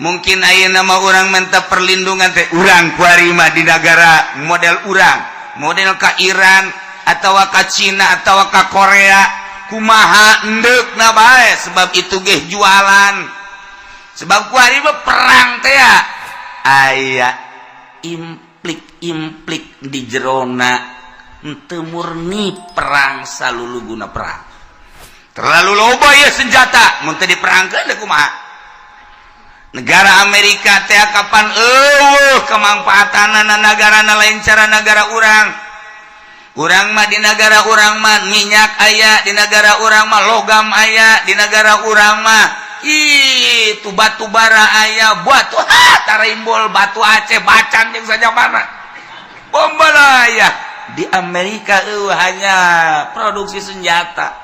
mungkin aya nama orang minta perlindungan teh urang kuari mah di negara model urang model ka Iran atau ka Cina atau ka Korea kumaha endek na bae sebab itu ge jualan sebab kuari mah perang teh ya aya implik di jerona teu murni perang saluluguna perang terlalu loba ya senjata mun teu diperangkeun da kumaha negara Amerika teh kapan kemanfaatanna negarana lain cara negara urang mah di negara urang mah minyak aya di negara urang mah logam aya di negara urang mah itu batu bara aya batu tarimbol batu Aceh bacan jeung saja mana bombala aya di Amerika hanya produksi senjata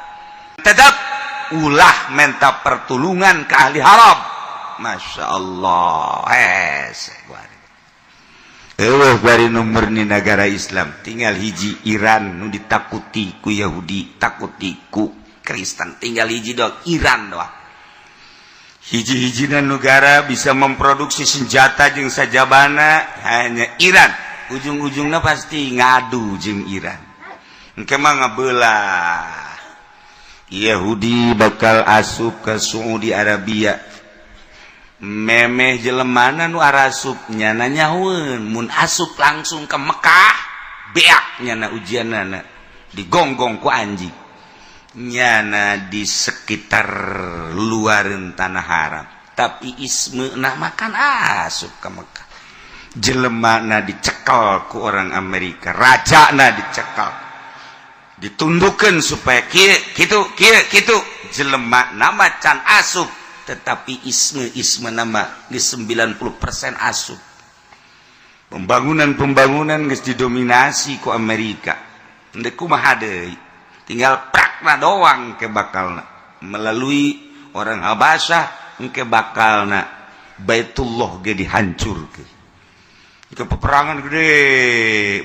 tetap ulah minta pertolongan ke ahli haram Masya Allah bari nomor ni negara Islam tinggal hiji Iran nu ditakuti ku Yahudi takuti ku Kristen tinggal hiji doang Iran doang hiji-hijinan negara bisa memproduksi senjata jeung sajabana hanya Iran ujung-ujungnya pasti ngadu jeung Iran engke mah ngabelah Yahudi bakal asup ke Saudi Arabia memeh jelemana nu arasup nyana nyaweun mun asup langsung ke Mekah beak nyana ujianana digonggong ku anjing nyana di sekitar luareun tanah haram tapi ismeuna makan asup ke Mekah jelemana dicekal ku orang Amerika rajana dicekal ditundukkan supaya kitu jelema nama can asup tetapi isme nama geus 90% asup pembangunan geus didominasi ku Amerika endek kumaha deui tinggal prakna doang ke bakalna melalui orang Habasyah engke bakalna Baitullah ge dihancurkeun itu peperangan gede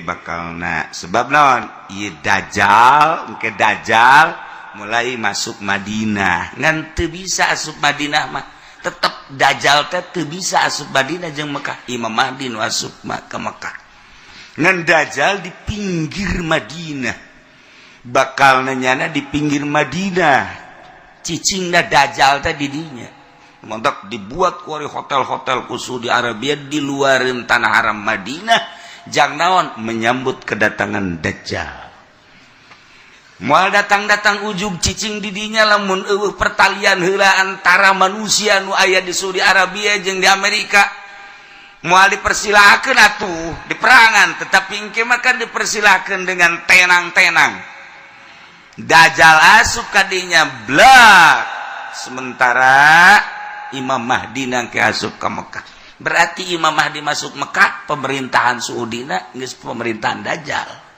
bakalna sebab naon ieu dajjal engke dajjal mulai masuk Madinah ngan teu bisa asup Madinah mah tetep dajjal teh teu bisa asup Madinah jeung Mekah Imam Mahdi nu asup ke Mekah ngan dajjal di pinggir Madinah bakal nyana di pinggir Madinah cicingna dajjal teh di dinya montak dibuat ku hotel-hotel ku Saudi Arabia di luareun tanah haram Madinah jang naon menyambut kedatangan dajjal moal datang ujug cicing didinya lamun eueuh pertalian heula antara manusia nu aya di Saudi Arabia jeung di Amerika moal dipersilakeun atuh di perangan tetapi engke mah kan dipersilakeun dengan tenang-tenang dajjal asup ka dinya blak sementara Imam Mahdi nangke asup ka Mekah berarti Imam Mahdi masuk Mekah pemerintahan Saudina geus pemerintahan dajjal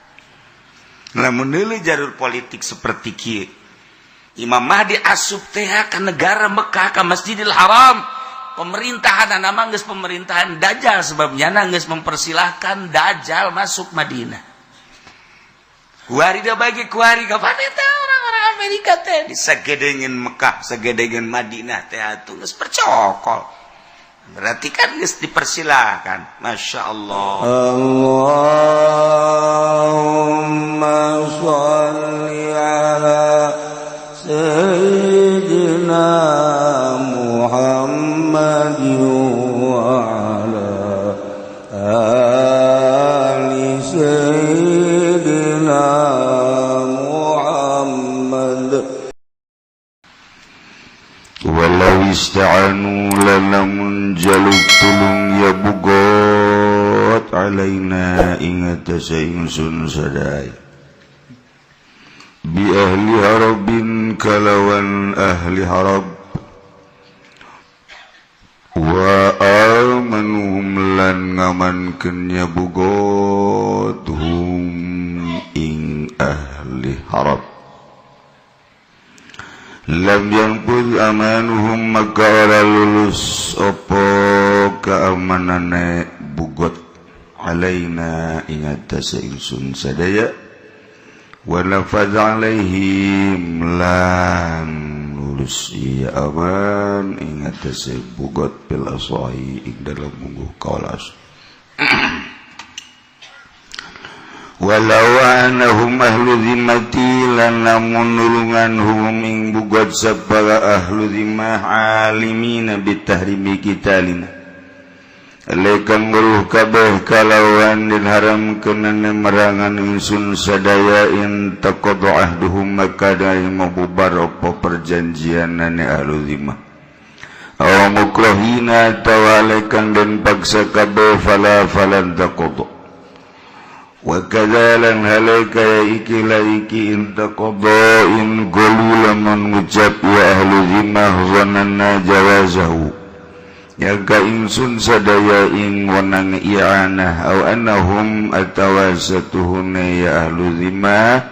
lamun deuleu jalur politik seperti kieu Imam Mahdi asup teh ka negara Mekah ka Masjidil Haram pemerintahan nama geus pemerintahan dajjal sebab nyana geus mempersilahkan dajjal masuk Madinah kuari da bagi kuari ka mana teh orang-orang Amerika teh di sagedeungeun Mekah sagedeungeun Madinah teh atuh geus percokol berarti kan geus dipersilahkan Masya Allah Allahumma sholli ala sayyidina Muhammad wa ala ali sayyidina Muhammad walau ista'anu lalamun jaluk tulung ya bugot alaina ingat sayun sadai bi ahli harabin kalawan ahli harab wa amanuhum lan ngamankeun ya bugot hum ing ahli harab lam yanqud amanuhum maka ora lulus opo keamanane bugot alaina ingat ingsun sadaya wa nafadz alaihim lan tulus iya aman ingat sebugot bil asai dalam mungguh kaulas walau anahum ahlu zimmati lan lamun nulungan hum ing bugot sabara ahlu zimmah alimina bitahrimi kitalina Alaikan nguruh kabeh kalawan dilharam kenane merangan insun sadaya in taqadu ahduhum maka dari mabubar apa perjanjian nane ahlu zimmah aw mukrahina tawalaikan dan paksa kabeh falan taqadu wa kadzalan halaika ya iki laiki in taqadu in golu lamun ngucap ya ahlu zimmah zananna jawazahu yaga insun sadaya ing wanang i'anah aw annahum atawasatuhuna ya ahlu zimmah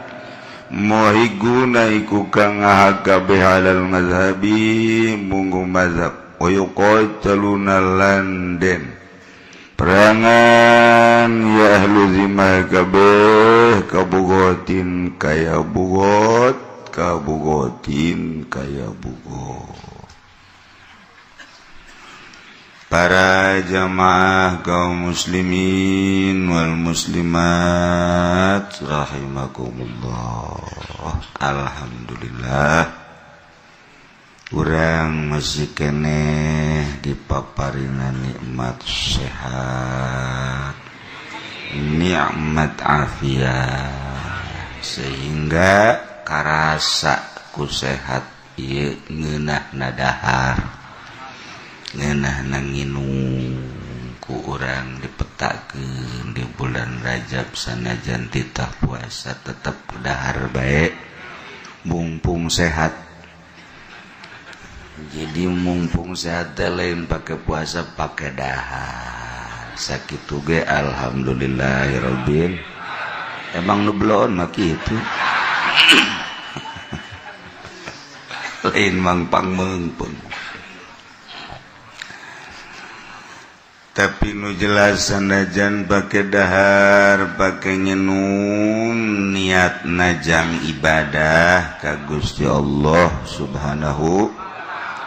muhiguna iku kang kabeh halal mazhabi munggu mazhab wa yuqataluna landen perangan ya ahlu zimmah kabeh kabugotin kaya bugot kabugotin kaya bugot. Para jamaah kaum muslimin wal muslimat rahimakumullah. Alhamdulillah urang masih keneh dipaparina nikmat sehat, nikmat afiat sehingga karasa ku sehat ieu ngeunahna dahar ngeunah nanginung ku urang dipetakeun di bulan Rajab sanajan titah puasa tetep dahar bae mumpung sehat. Jadi mumpung sehat lain pakai puasa pakai dahar sakitu ge alhamdulillahirabbil emang nu belon mah kitu lain mang pangmeungpeung. Tapi nu jelas sanajan pake dahar pake nyenum niat najang ibadah ka Gusti Allah subhanahu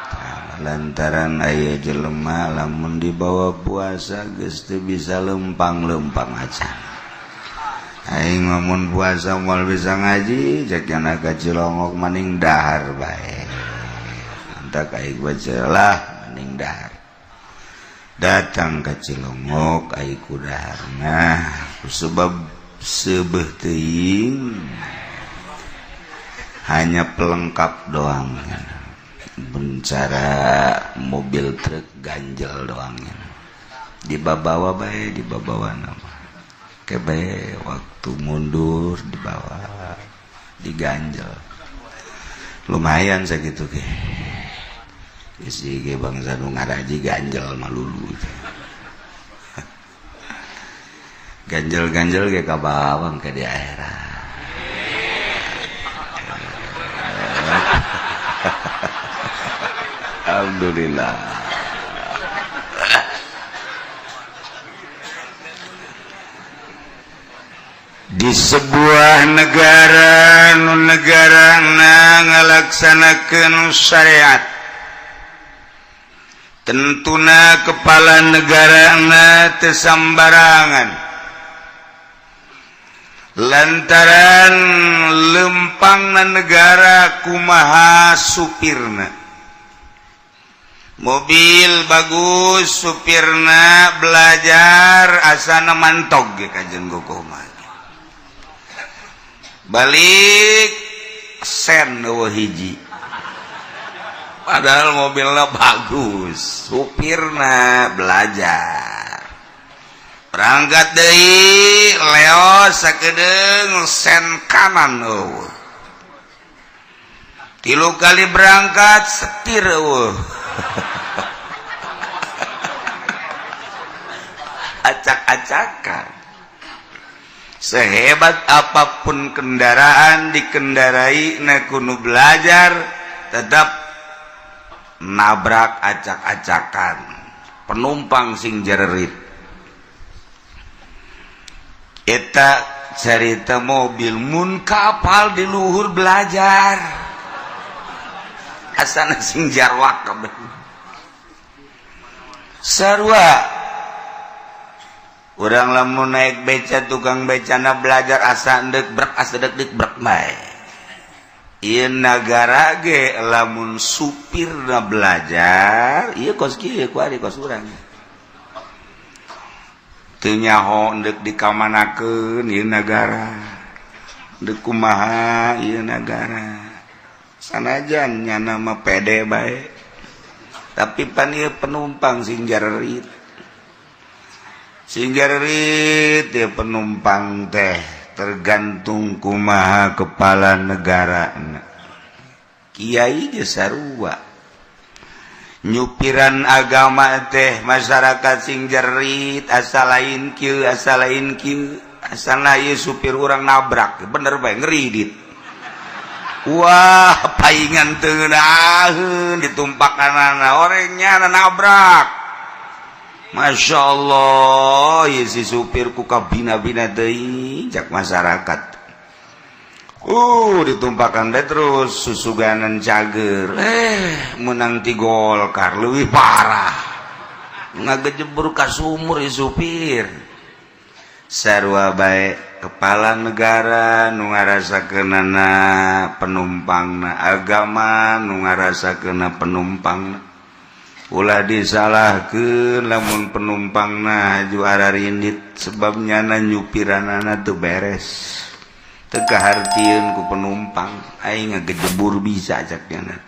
ta'ala lantaran aya jelema lamun dibawa puasa geus teu bisa lempang-lempang acan aing lamun puasa moal bisa ngaji cek yana ka Cilongok maning dahar bae antak aing baca lah maning dahar datang ke Cilongok ai kudaharna sebab sebeuh teuing hanya pelengkap doang bencara mobil truk ganjel doang dibawa bae dibawa nama kebe waktu mundur dibawa diganjel lumayan sakitu ge isi ge bangsa nu ngaraji ganjel malulu ganjel-ganjel ge ka bawang ke daerah alhamdulillah. Di sebuah negara nu negarana ngalaksanakeun syariat tentuna kepala negarana teu sambarangan lantaran lempangna negara kumaha supirna mobil bagus supirna belajar asana mantog ge kajen kumaha balik sen eueuh hiji padahal mobilnya bagus supirna belajar berangkat deui leos sakedeung sen kanan eueuh 3 kali berangkat setir eueuh acak-acakan. Sehebat apapun kendaraan dikendarai na kudu belajar tetap nabrak acak-acakan penumpang sing jererit. Eta cerita mobil mun kapal di luhur belajar asana sing jarwak kabeh sarua urang lamun naik beca tukang becana belajar asa endek brek asa dek brek bae ieu nagara ge lamun supirna belajar ieu kos kieu ku ari kos urang teu nyaho endek dikamanakeun ieu nagara endek kumaha ieu nagara sanajan nyana mah pede bae tapi pan ieu penumpang sing jarerit ya penumpang teh tergantung kumaha kepala negara kiai ge sarua nyupiran agama teh masyarakat sing jarerit asa lain kieu asana ieu supir urang nabrak bener bae ngeridit wah paingan teu naheun ditumpakanana orangnya nabrak Masya Allah ya si supir ku kabina-bina deui jak masyarakat ditumpakan deh terus susuganan cager menang ti Golkar leuwih parah ngagejebur ka sumur ya supir sarua bae kepala negara nu ngarasakeunana penumpangna agama nu ngarasakeunna penumpangna ulah disalahkeun lamun penumpangna juara rindit sebabnya nyupiranana teu beres teu kahartieun ku penumpang aing ngagejebur bisa caknya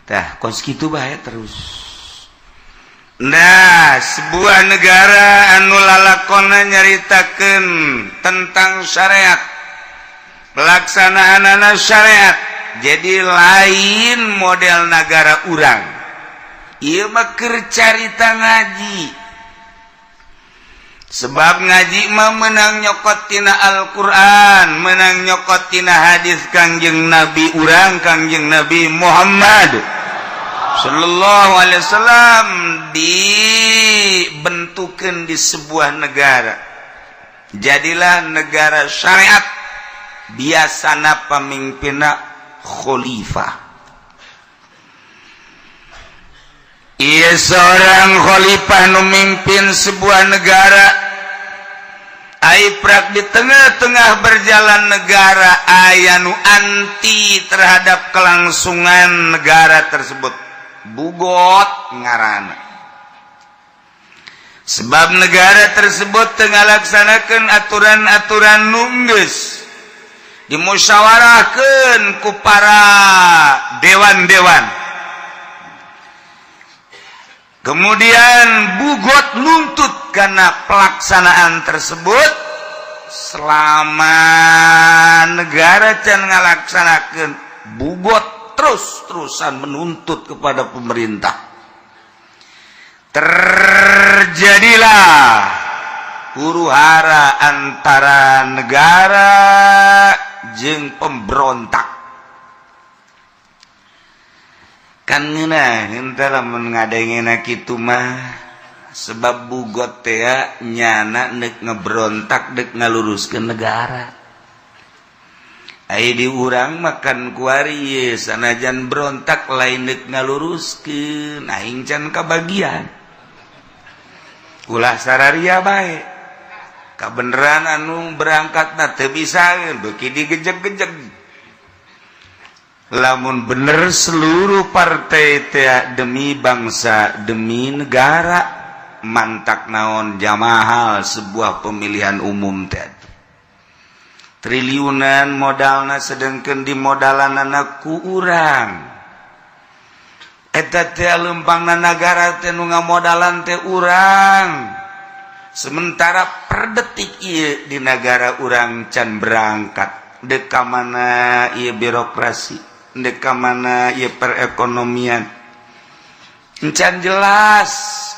tah kos kitu bae terus. Nah, sebuah negara anu lalakonna nyaritakeun tentang syariat, pelaksanaanana syariat, jadi lain model negara urang. Ieu mah keur carita ngaji. Sebab ngaji mah menang nyokot tina Al-Qur'an, menang nyokot tina hadis Kangjeng Nabi urang, Kangjeng Nabi Muhammad Sallallahu alaihi wasallam dibentukeun di sebuah negara. Jadilah negara syariat, biasana pamimpinna khalifah. Ieu seorang khalifah nu mimpin sebuah negara. Aiprak di tengah-tengah berjalan negara aya nu anti terhadap kelangsungan negara tersebut. Bugot ngaranna. Sebab negara tersebut tengah laksanakeun aturan-aturan nu geus dimusyawarahkeun ku para dewan-dewan. Kemudian bugot nuntut karena pelaksanaan tersebut selama negara can ngalaksanakeun bugot terus-terusan menuntut kepada pemerintah. Terjadilah huru-hara antara negara jeung pemberontak. Kan ngeunah henteu lamun ngadengena kitu mah sebab bugot teh nyana neuk ngeberontak deuk ngaluruskeun negara. Ai di urang makan kuari sanajan berontak lain deuk ngaluruskeun aing can kabagian. Ulah sararia bae. Kabeneran anu berangkatna teu bisaeun beuki digejeg-gejeg. Lamun bener seluruh partai teh demi bangsa, demi negara, mantak naon jamahal sebuah pemilihan umum teh. Triliunan modalna sedengkeun dimodalanana ku urang. Eta teh leumpangna nagara teh nu ngamodalan teh urang. Sementara per detik ieu di negara urang can berangkat. Deuk ka mana ieu birokrasi, deuk ka mana ieu perekonomian. Can jelas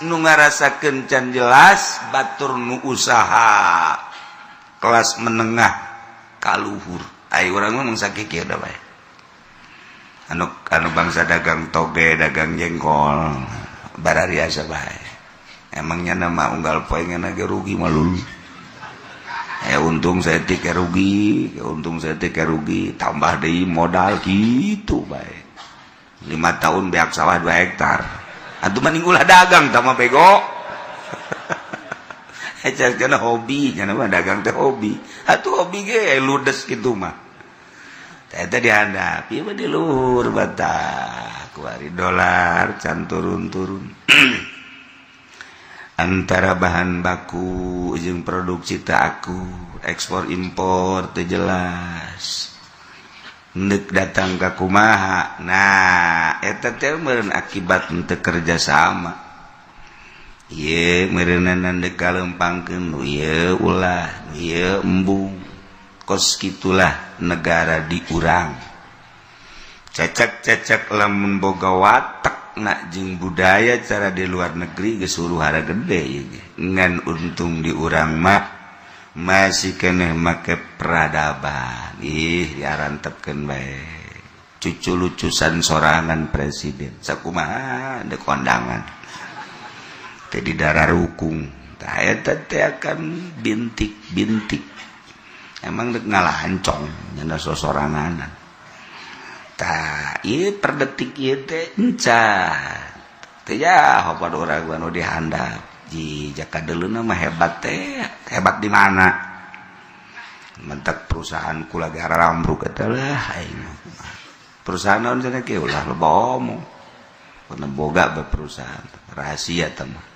nu ngarasakeun can jelas batur nu usaha kelas menengah kaluhur. Ai urang mah sakikeu da bae. Anu bangsa dagang toge, dagang jengkol, barariasa bae. Emangnya nama unggal poe ngana ge rugi mah lulu. Untung saya teh rugi, untung saya teh rugi, tambah deui modal kitu bae. 5 tahun beak sawah 2 hektar atuh mending ulah dagang tama bego ecana hobi cenah mah dagang teh hobi atuh hobi ge ludes kitu mah eta dihadapi mah di luhur batak kuari dolar can turun-turun antara bahan baku jeung produksi teh aku ekspor impor teh jelas neuk datang ka kumaha nah eta teh meureun akibat teu kerja sama ieu meureunana deuk kalempangkeun nu ieu ulah nu ieu embung kos kitulah negara di urang cacak-cacak lamun boga watak nak jeung budaya cara di luar negeri geus suruhara gede ieu ngan untung di urang mah masih keneh make peradaban diarantepkeun bae cucu lucusan sorangan presiden sakumaha ada kondangan teh di darah rukung tah eta teh akan bintik-bintik emang deuk ngalahancong nya sosoranganan tah ieu per detik ieu teh encan teh ya hopad urang anu dihandap ji jakadeuluna mah hebat teh hebat di mana mentek perusahaan kula ge rambruk eta lah aing perusahaan naon cenah ge ulah loba omong pernah boga perusahaan rahasia teh mah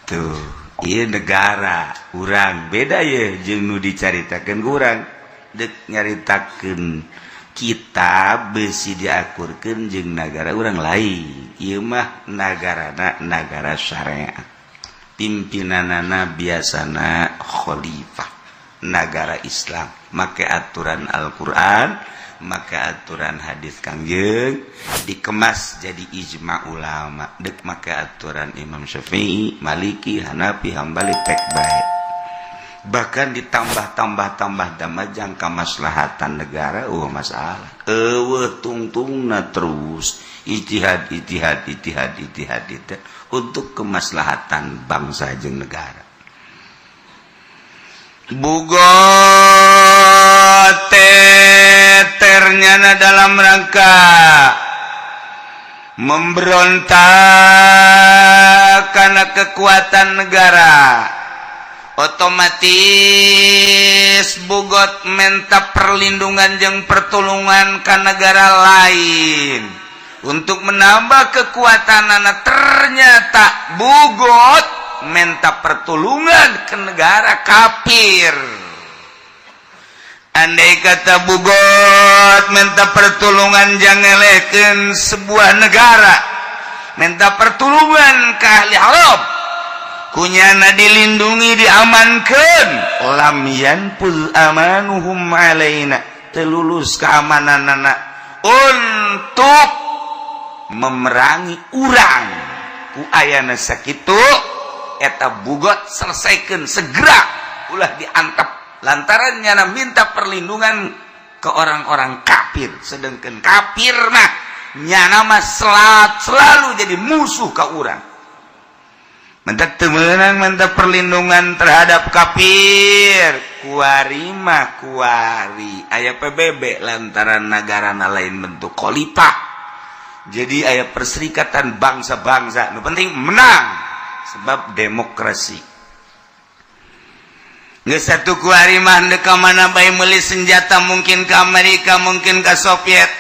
tuh ieu negara urang beda ye jeung nu dicaritakeun urang deuk nyaritakeun kita besi diakurkeun jeung nagara urang lain ieu mah nagarana nagara syariat pimpinanana biasana khalifah nagara Islam make aturan Al-Qur'an make aturan hadis Kangjeng dikemas jadi ijma ulama deuk make aturan Imam Syafi'i Maliki Hanafi Hambali tek bae bahkan ditambah damajang kamaslahatan negara masalah eueuh tungtungna terus ijtihad untuk kemaslahatan bangsa jeung negara bugot ternyana dalam rangka memberontak karena kekuatan negara otomatis bugot minta perlindungan jeung pertolongan ke negara lain untuk menambah kekuatan anak ternyata bugot minta pertolongan ke negara kafir andai kata bugot minta pertolongan jangelehkeun sebuah negara minta pertolongan ke ahli haram kunyana dilindungi diamankan lam yanfuz amanuhum alaina telulus keamananana untuk memerangi urang ku ayana sakitu eta bugot selesaikan segera ulah diantep lantaran nyana minta perlindungan ke orang-orang kafir sedangkan kafir mah nyana mah selalu jadi musuh ka urang mentak temenan minta perlindungan terhadap kafir kuari mah kuari aya PBB lantaran negara lain bentuk khalifah jadi aya perserikatan bangsa-bangsa nu penting menang sebab demokrasi geus satu kuari mah henteu ka mana bae meuli senjata mungkin ke Amerika mungkin ke Soviet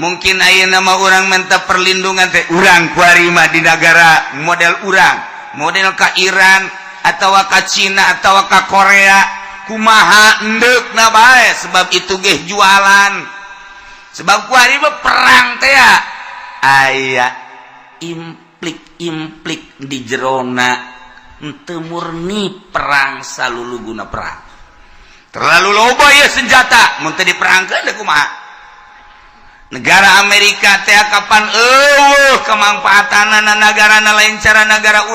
mungkin ayeuna mah urang minta perlindungan teh urang kuari mah di negara model urang model ka Iran atau ka Cina atau ka Korea kumaha endeukna bae sebab itu ge jualan sebab kuari mah perang teh ya aya implik di jerona henteu murni perang saluluguna perang terlalu loba ya senjata mun teu diperangkeun teh kumaha negara Amerika teh kapan kemanfaatanana nagarana lain cara negara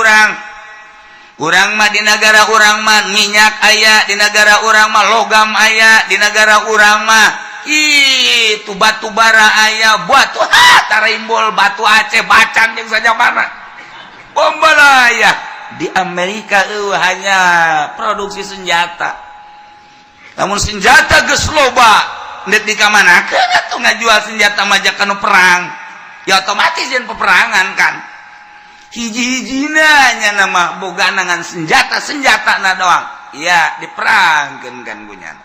urang mah di negara urang mah minyak aya di negara urang mah logam aya di negara urang mah itu batu bara aya batu taraimbol batu Aceh bacan jeung saja mana bombala aya di Amerika hanya produksi senjata namun senjata geus loba ndek di kamanakeun atuh ngajual senjata majakan perang. Ya otomatis yen peperangan kan. Hiji-hijina nya nama boga nangan senjata-senjatana doang. Ya diperangkeun kan gunyana.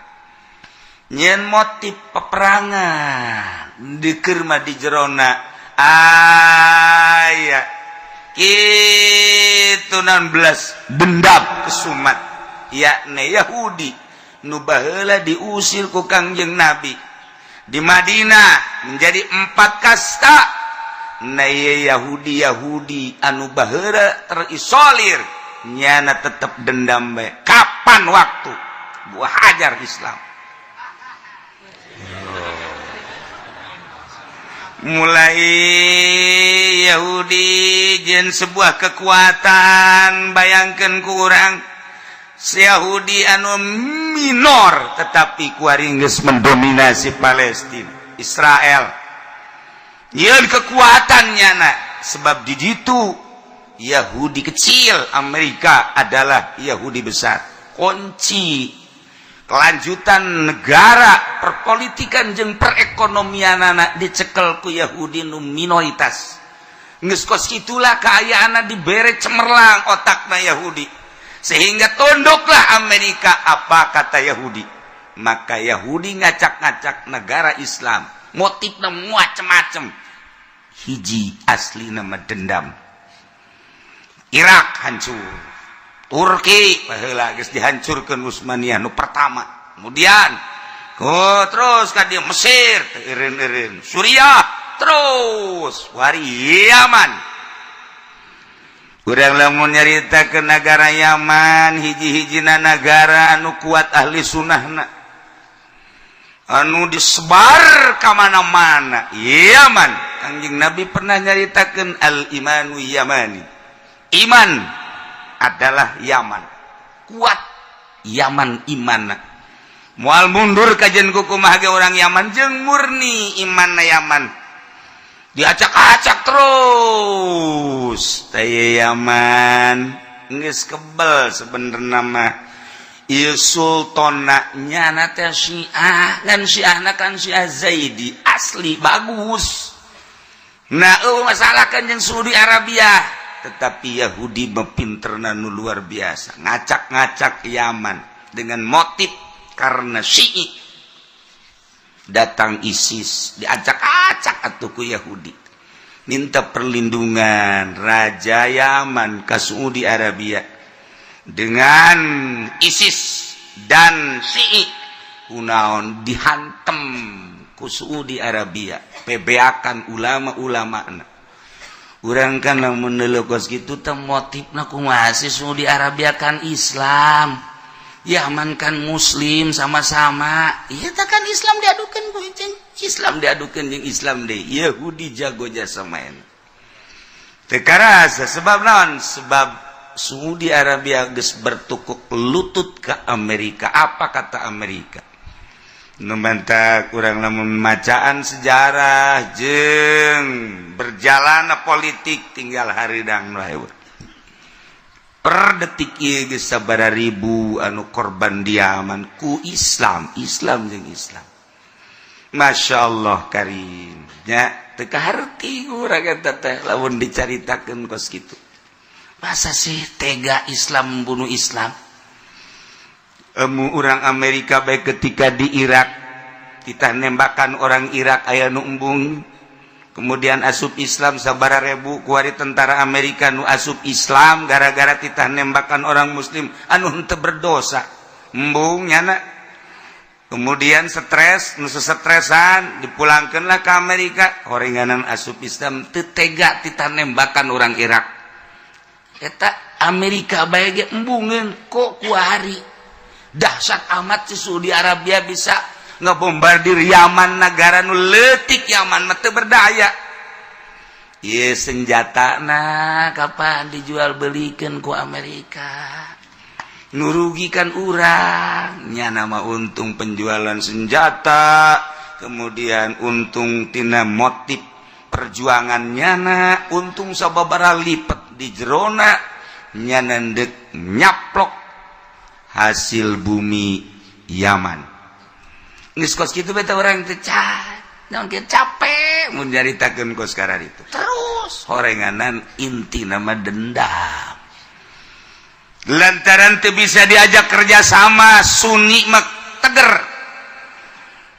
Nyen motif peperangan dikeur mah di jerona aya kitu 16 dendam kesumat yakni Yahudi nu baheula diusir ku Kangjeng Nabi di Madinah menjadi 4 kasta. Na Yahudi anu baheula terisolir nyana tetep dendam bae. Kapan waktu buah hajar Islam. Mulai Yahudi jeung sebuah kekuatan bayangkeun ku urang si Yahudi anu minor tetapi kuari geus mendominasi Palestina Israel yeun kekuatannya na sebab di ditu Yahudi kecil Amerika adalah Yahudi besar kunci kelanjutan negara perpolitikan jeung perekonomian anak dicekel ku Yahudi nu minoritas geus kos kitulah kaayaana dibere cemerlang otakna Yahudi sehingga tunduklah Amerika apa kata Yahudi maka Yahudi ngacak-ngacak negara Islam motifna macam-macam hiji asli nama dendam Irak hancur Turki baheula geus dihancurkeun Utsmaniyah nu pertama kemudian terus ka dieu Mesir eureun-eureun Suriah terus wari Yaman urang lamun nyaritakeun negara Yaman hiji-hijina negara anu kuat ahli sunnahna anu disebar ka mana-mana Yaman Kangjeng Nabi pernah nyaritakeun al-imanu yamani iman adalah Yaman kuat Yaman imanna moal mundur kajen kumaha ge orang Yaman jeung murni imanna Yaman diacak-acak terus teh Yaman geus kebel sebenarnya mah ieu sultanna nyana teh Syiah ngan Syiahna kan Syiah Zaidi asli bagus nah masalah kan jeung Saudi Arabia tetapi Yahudi mempinterna nu luar biasa ngacak-ngacak Yaman dengan motif karena Syi'i datang ISIS diacak-acak atuh ku Yahudi minta perlindungan Raja Yaman ke Saudi Arabia dengan ISIS dan Syi'i kunaon dihantem ku Saudi Arabia PBA-kan ulama-ulama urang kan lamun neuleukeus kitu teh motifna kumaha sih Saudi Arabia kan Islam Yaman kan Muslim sama-sama ieu teh kan Islam diadukeun ku Islam diadukeun jeung Islam deui Yahudi jago jasa main teu karasa sebab naon sebab Saudi Arabia geus bertukuk lutut ke Amerika apa kata Amerika numantak urang lamun macaan sejarah jeung berjalan politik tinggal haridang wae per detik ieu geus sabaraha ribu anu korban di Yaman ku Islam jeung Islam masyaallah karim nya teu kaharti urang eta teh lamun dicaritakeun kos kitu masa sih tega Islam membunuh Islam orang Amerika baik ketika di Irak kita nembakan orang Irak aya nu embung kemudian asup Islam sabaraha ribu kuari tentara Amerika nu asup Islam gara-gara kita nembakan orang Muslim anu henteu berdosa embung nyana kemudian stres nu stressan dipulangkeunlah ke Amerika horenganan asup Islam teu tega kita nembakan orang Irak eta Amerika bae ge embungeun kok kuari dahsyat amat si Saudi Arabia bisa ngebombardir Yaman negara nu leutik Yaman mah teu berdaya ieu senjatana kapan dijual belikeun ku Amerika nu rugikan urang nya nama untung penjualan senjata kemudian untung tina motif perjuangannya na untung sababaraha lipet di jerona nya nendek nyaplok hasil bumi Yaman geus kos kitu beta urang teh naon kieu capek mun nyaritakeun kos karar itu. Terus horenganan inti nama dendam. Lantaran teu bisa diajak kerja sama Sunni mah teger.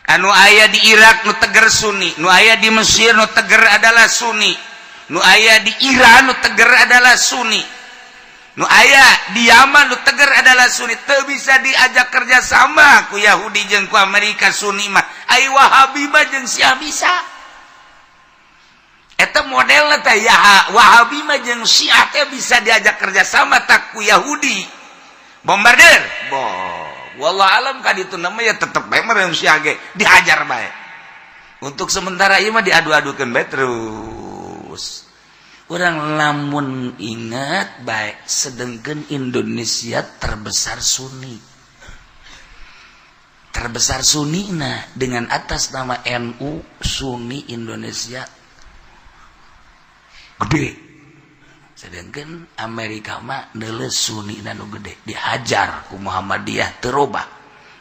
Anu aya di Irak nu teger Sunni, nu aya di Mesir nu teger adalah Sunni, nu aya di Iran nu teger adalah Sunni, nu aya di Yaman nu teger adalah Sunni. Teu bisa diajak kerja sama ku Yahudi jeung ku Amerika Sunni mah. Ai Wahabi mah jeung Syiah bisa. Eta modelna teh ya Wahabi mah jeung Syiah teh bisa diajak kerja sama tak ku Yahudi. Bombardir. Wallah alam ka ditu nama ya tetep bae mah Syiah ge dihajar bae. Untuk sementara ieu mah diadu-adukeun bae terus. Urang lamun ingat bae sedengkeun Indonesia terbesar Sunni. Terbesar Sunnina dengan atas nama NU Sunni Indonesia gede. Sedangkan Amerika mah neuleus Sunnina nu gede, dihajar ku Muhammadiyah teu robah,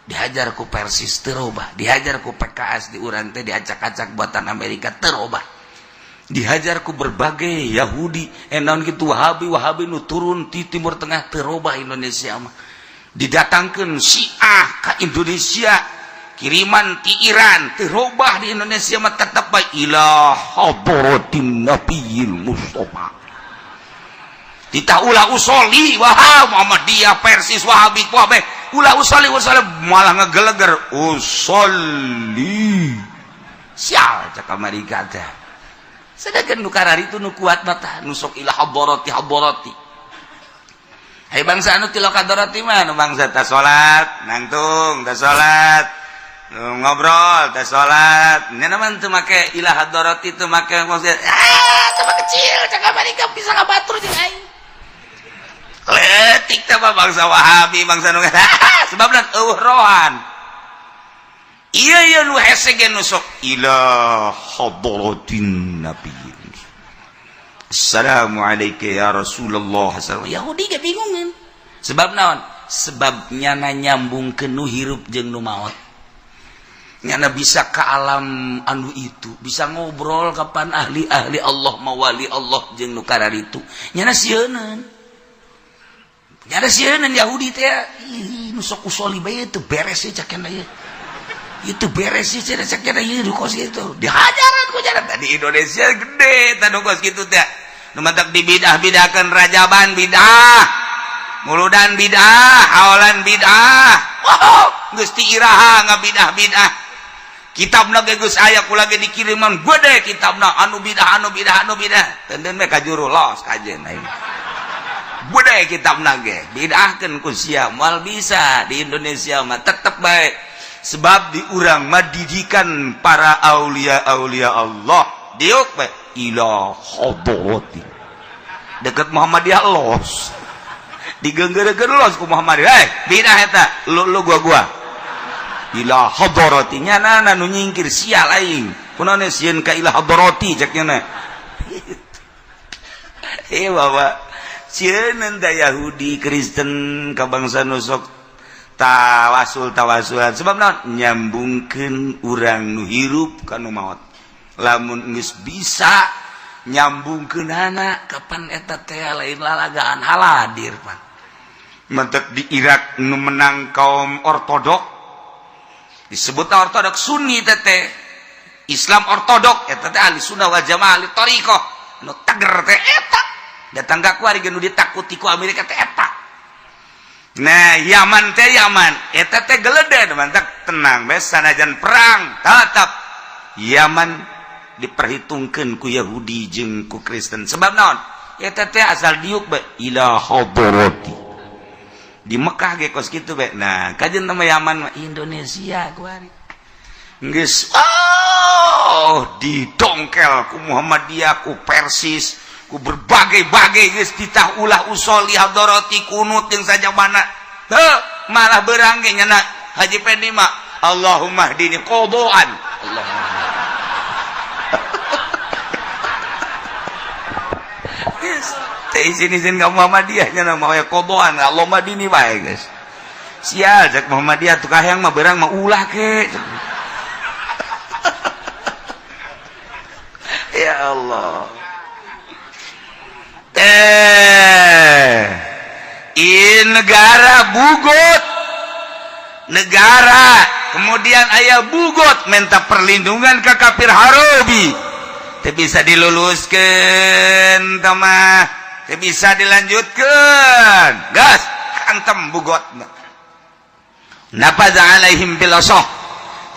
dihajar ku Persis teu robah, dihajar ku PKS di urang teh diacak-acak buatan Amerika teu robah, dihajar ku berbagai Yahudi naon kitu Wahabi nu turun di Timur Tengah teu robah Indonesia mah. Didatangkeun Syiah ka Indonesia, kiriman ti Iran teu robah di Indonesia mah tetep bae ila hadratin nabiyil mustofa. Kita ulah usoli wahab Muhammadiyah Persis Wahabi Wahabi ulah usoli malah ngegeleger usoli sial cak Amerika teh. Sedangkan nu karar itu nu kuat mata nu sok ila hadrati. Hai bangsa anu tilok hadrati mah nu bangsa tah salat nangtung tah salat ngobrol tah salat nya naman teu make ila hadrati teu make maksud coba kecil cak Amerika bisa ngabatur jeung aing. Letik teh bangsa Wahabi bangsa nu sebabna eueuh rohan. Iya nu hese ge nu sok ila hadratin nabi. Assalamualaikum ya Rasulullah. Yahudi ge bingungan. Sebab naon? Sebab nyana nyambungkeun nu hirup jeung nu maot. Nyana bisa ka alam anu itu, bisa ngobrol kapan ahli-ahli Allah mawali Allah jeung nu karar itu. Nyana sieuneun. Nyada sieun Yahudi teh nu sok usoli bae teu beres cak kana ieu. Itu beres sih cak kana ieu kos kitu. Dihajaran ku jalan tadi Indonesia gede tanu kos kitu teh. Nu matak dibidah-bidahkeun rajaban bidah. Muludan bidah, hawalan bidah. Wow, geus ti iraha ngabidah-bidah. Kitabna ge geus aya kula ge dikiriman gede kitabna anu bidah. Teuneun we ka juru los kajen aing. Budaya kitab nage bidahkeun ku sia moal bisa di Indonesia mah tetep baik sebab di urang mah didikan para aulia Allah diuk bae ila hadrati deket Muhammadiyah los digenggerekeun los ku Muhammadiyah bidah eta lu gua ila hadrati nya na nu nyingkir sia lain kunaon sieun ka ila hadrati cek nya bawa cieun da Yahudi Kristen ka bangsa nu sok tawasulan sebab naon nyambungkeun urang nu hirup ka nu maot lamun geus bisa nyambungkeunana kapan eta teh lain lalagaan haladir pan mentek di Irak nu menang kaum ortodok disebutna ortodok Sunni teh Islam ortodok eta teh ahli sunnah wal jamaah ahli thariqah nu teger teh eta datang ka kuari nu ditakuti ku Amerika teh eta. Nah, Yaman eta teh geledeh mantak tenang bae sanajan perang tetap Yaman diperhitungkeun ku Yahudi jeung ku Kristen. Sebab naon? Eta teh asal diuk bae ila hadrati. Di Mekah ge kos kitu bae. Nah, kajeun nama Yaman mah Indonesia kuari. Geus didongkel ku Muhammadiyah ku Persis ku berbagai-bagai geus ditah ulah usoli hadrati kunut jeung sajabana heuh malah beurang ge nyana Haji Pendi mah Allahumma hdini qadaan Allahumma geus teh izin ka Muhammadiyah nyana mah qadaan Allahumma hdini bae geus sial cek Muhammadiyah tuh kahang mah berang mah ulah ke. Ya Allah. Negara bugot, negara kemudian ayah bugot minta perlindungan ke kafir harobi, teu bisa diluluskan tamah, teu bisa dilanjutkan, gas antem bugot. Nafaza alaihim bil asoh,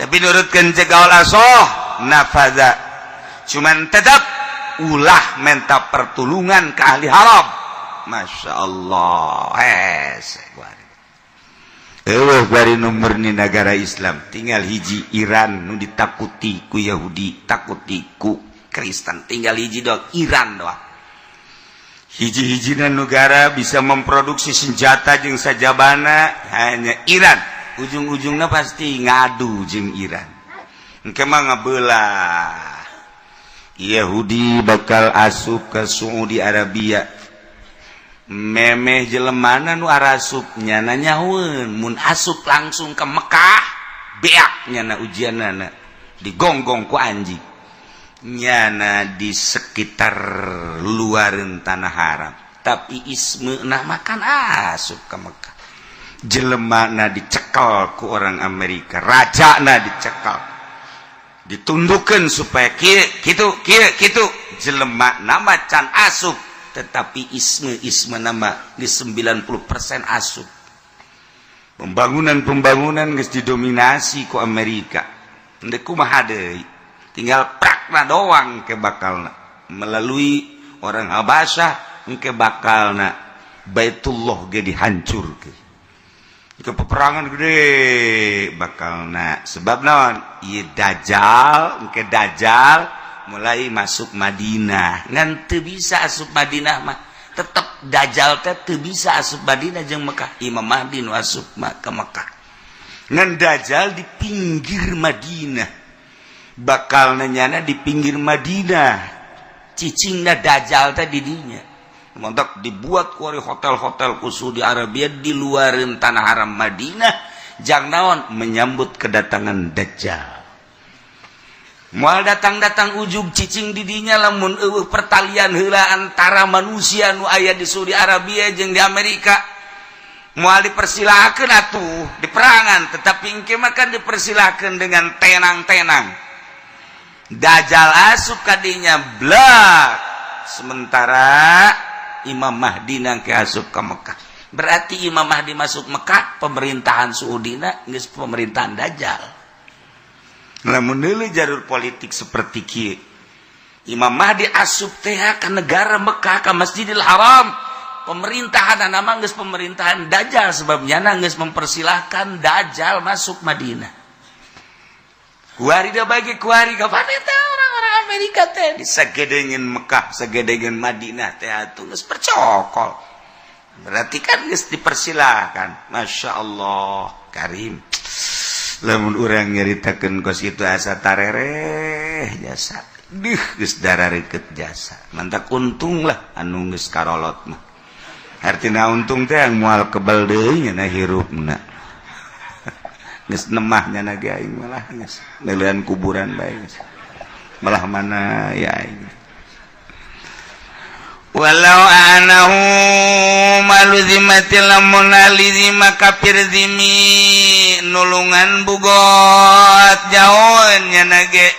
tapi nurutkan cegaul asoh nafaza, cuman tetap ulah minta pertolongan ke ahli haram. Masya Allah, bari nomor ni negara Islam tinggal hiji Iran nu ditakuti ku Yahudi, takuti ku Kristen, tinggal hiji doang Iran doang. Hiji-hijina negara bisa memproduksi senjata jeung sajabana hanya Iran. Ujung-ujungnya pasti ngadu jeung Iran. Engke mah ngabelah. Yahudi bakal asup ke Saudi Arabia. Memeh jelemana nu arasup nyana nyaweun mun asup langsung ke Mekah beak nyana ujianana digonggong ku anjing nyana di sekitar luareun tanah haram tapi ismeuna makan asup ke Mekah jelemana dicekel ku orang Amerika rajana dicekel ditundukkeun supaya kitu jelemana macan asup tetapi isme nama di 90% asup. Pembangunan geus didominasi ku Amerika. Endek kumaha deui? Tinggal prakna doang ke bakalna. Melalui orang Habasyah engke bakalna Baitullah ge dihancurkeun. Itu peperangan gede bakalna. Sebab naon? Ieu Dajjal, engke Dajjal mulai masuk Madinah ngan teu bisa asup Madinah mah tetep Dajjal teh teu bisa asup Madinah jeung Mekah. Imam Mahdi nu asup ke Mekah ngan Dajjal di pinggir Madinah bakal nyana di pinggir Madinah cicingna Dajjal teh di dinya montok dibuat ku hotel-hotel ku Saudi Arabia di luareun tanah haram Madinah jang naon menyambut kedatangan Dajjal. Moal datang ujug cicing didinya lamun pertalian heula antara manusia nu aya di Saudi Arabia jeung di Amerika moal dipersilakeun atuh di perangan tetapi engke mah kan dipersilakeun dengan tenang-tenang Dajjal asup kadinya blak sementara Imam Mahdi nangke asup ke Mekah berarti Imam Mahdi masuk Mekah pemerintahan Saudina geus pemerintahan Dajjal. Lamun deuleu jalur politik seperti kieu Imam Mahdi asup teh ka negara Mekah ka Masjidil Haram pemerintahan nama geus pemerintahan Dajjal sebab nyana geus mempersilahkan Dajjal masuk Madinah. Kuari da bagi kuari ka paneta orang-orang Amerika teh disagedeungeun Mekah sagedeungeun Madinah teh atuh geus percokol. Berarti kan geus dipersilahkan. Masya Allah Karim. Lamun urang nyaritakeun kos itu asa tarereh jasa geus darareukeut jasa mantak untung lah anu geus karolot mah artina untung teh yang moal kebal deui nya hirupna geus nemah nya ge aing malah geus leulean kuburan bae malah mana ya aing walau anahu maluzimatil lamun alizima kafir zimi nulungan bugot jauhnya nage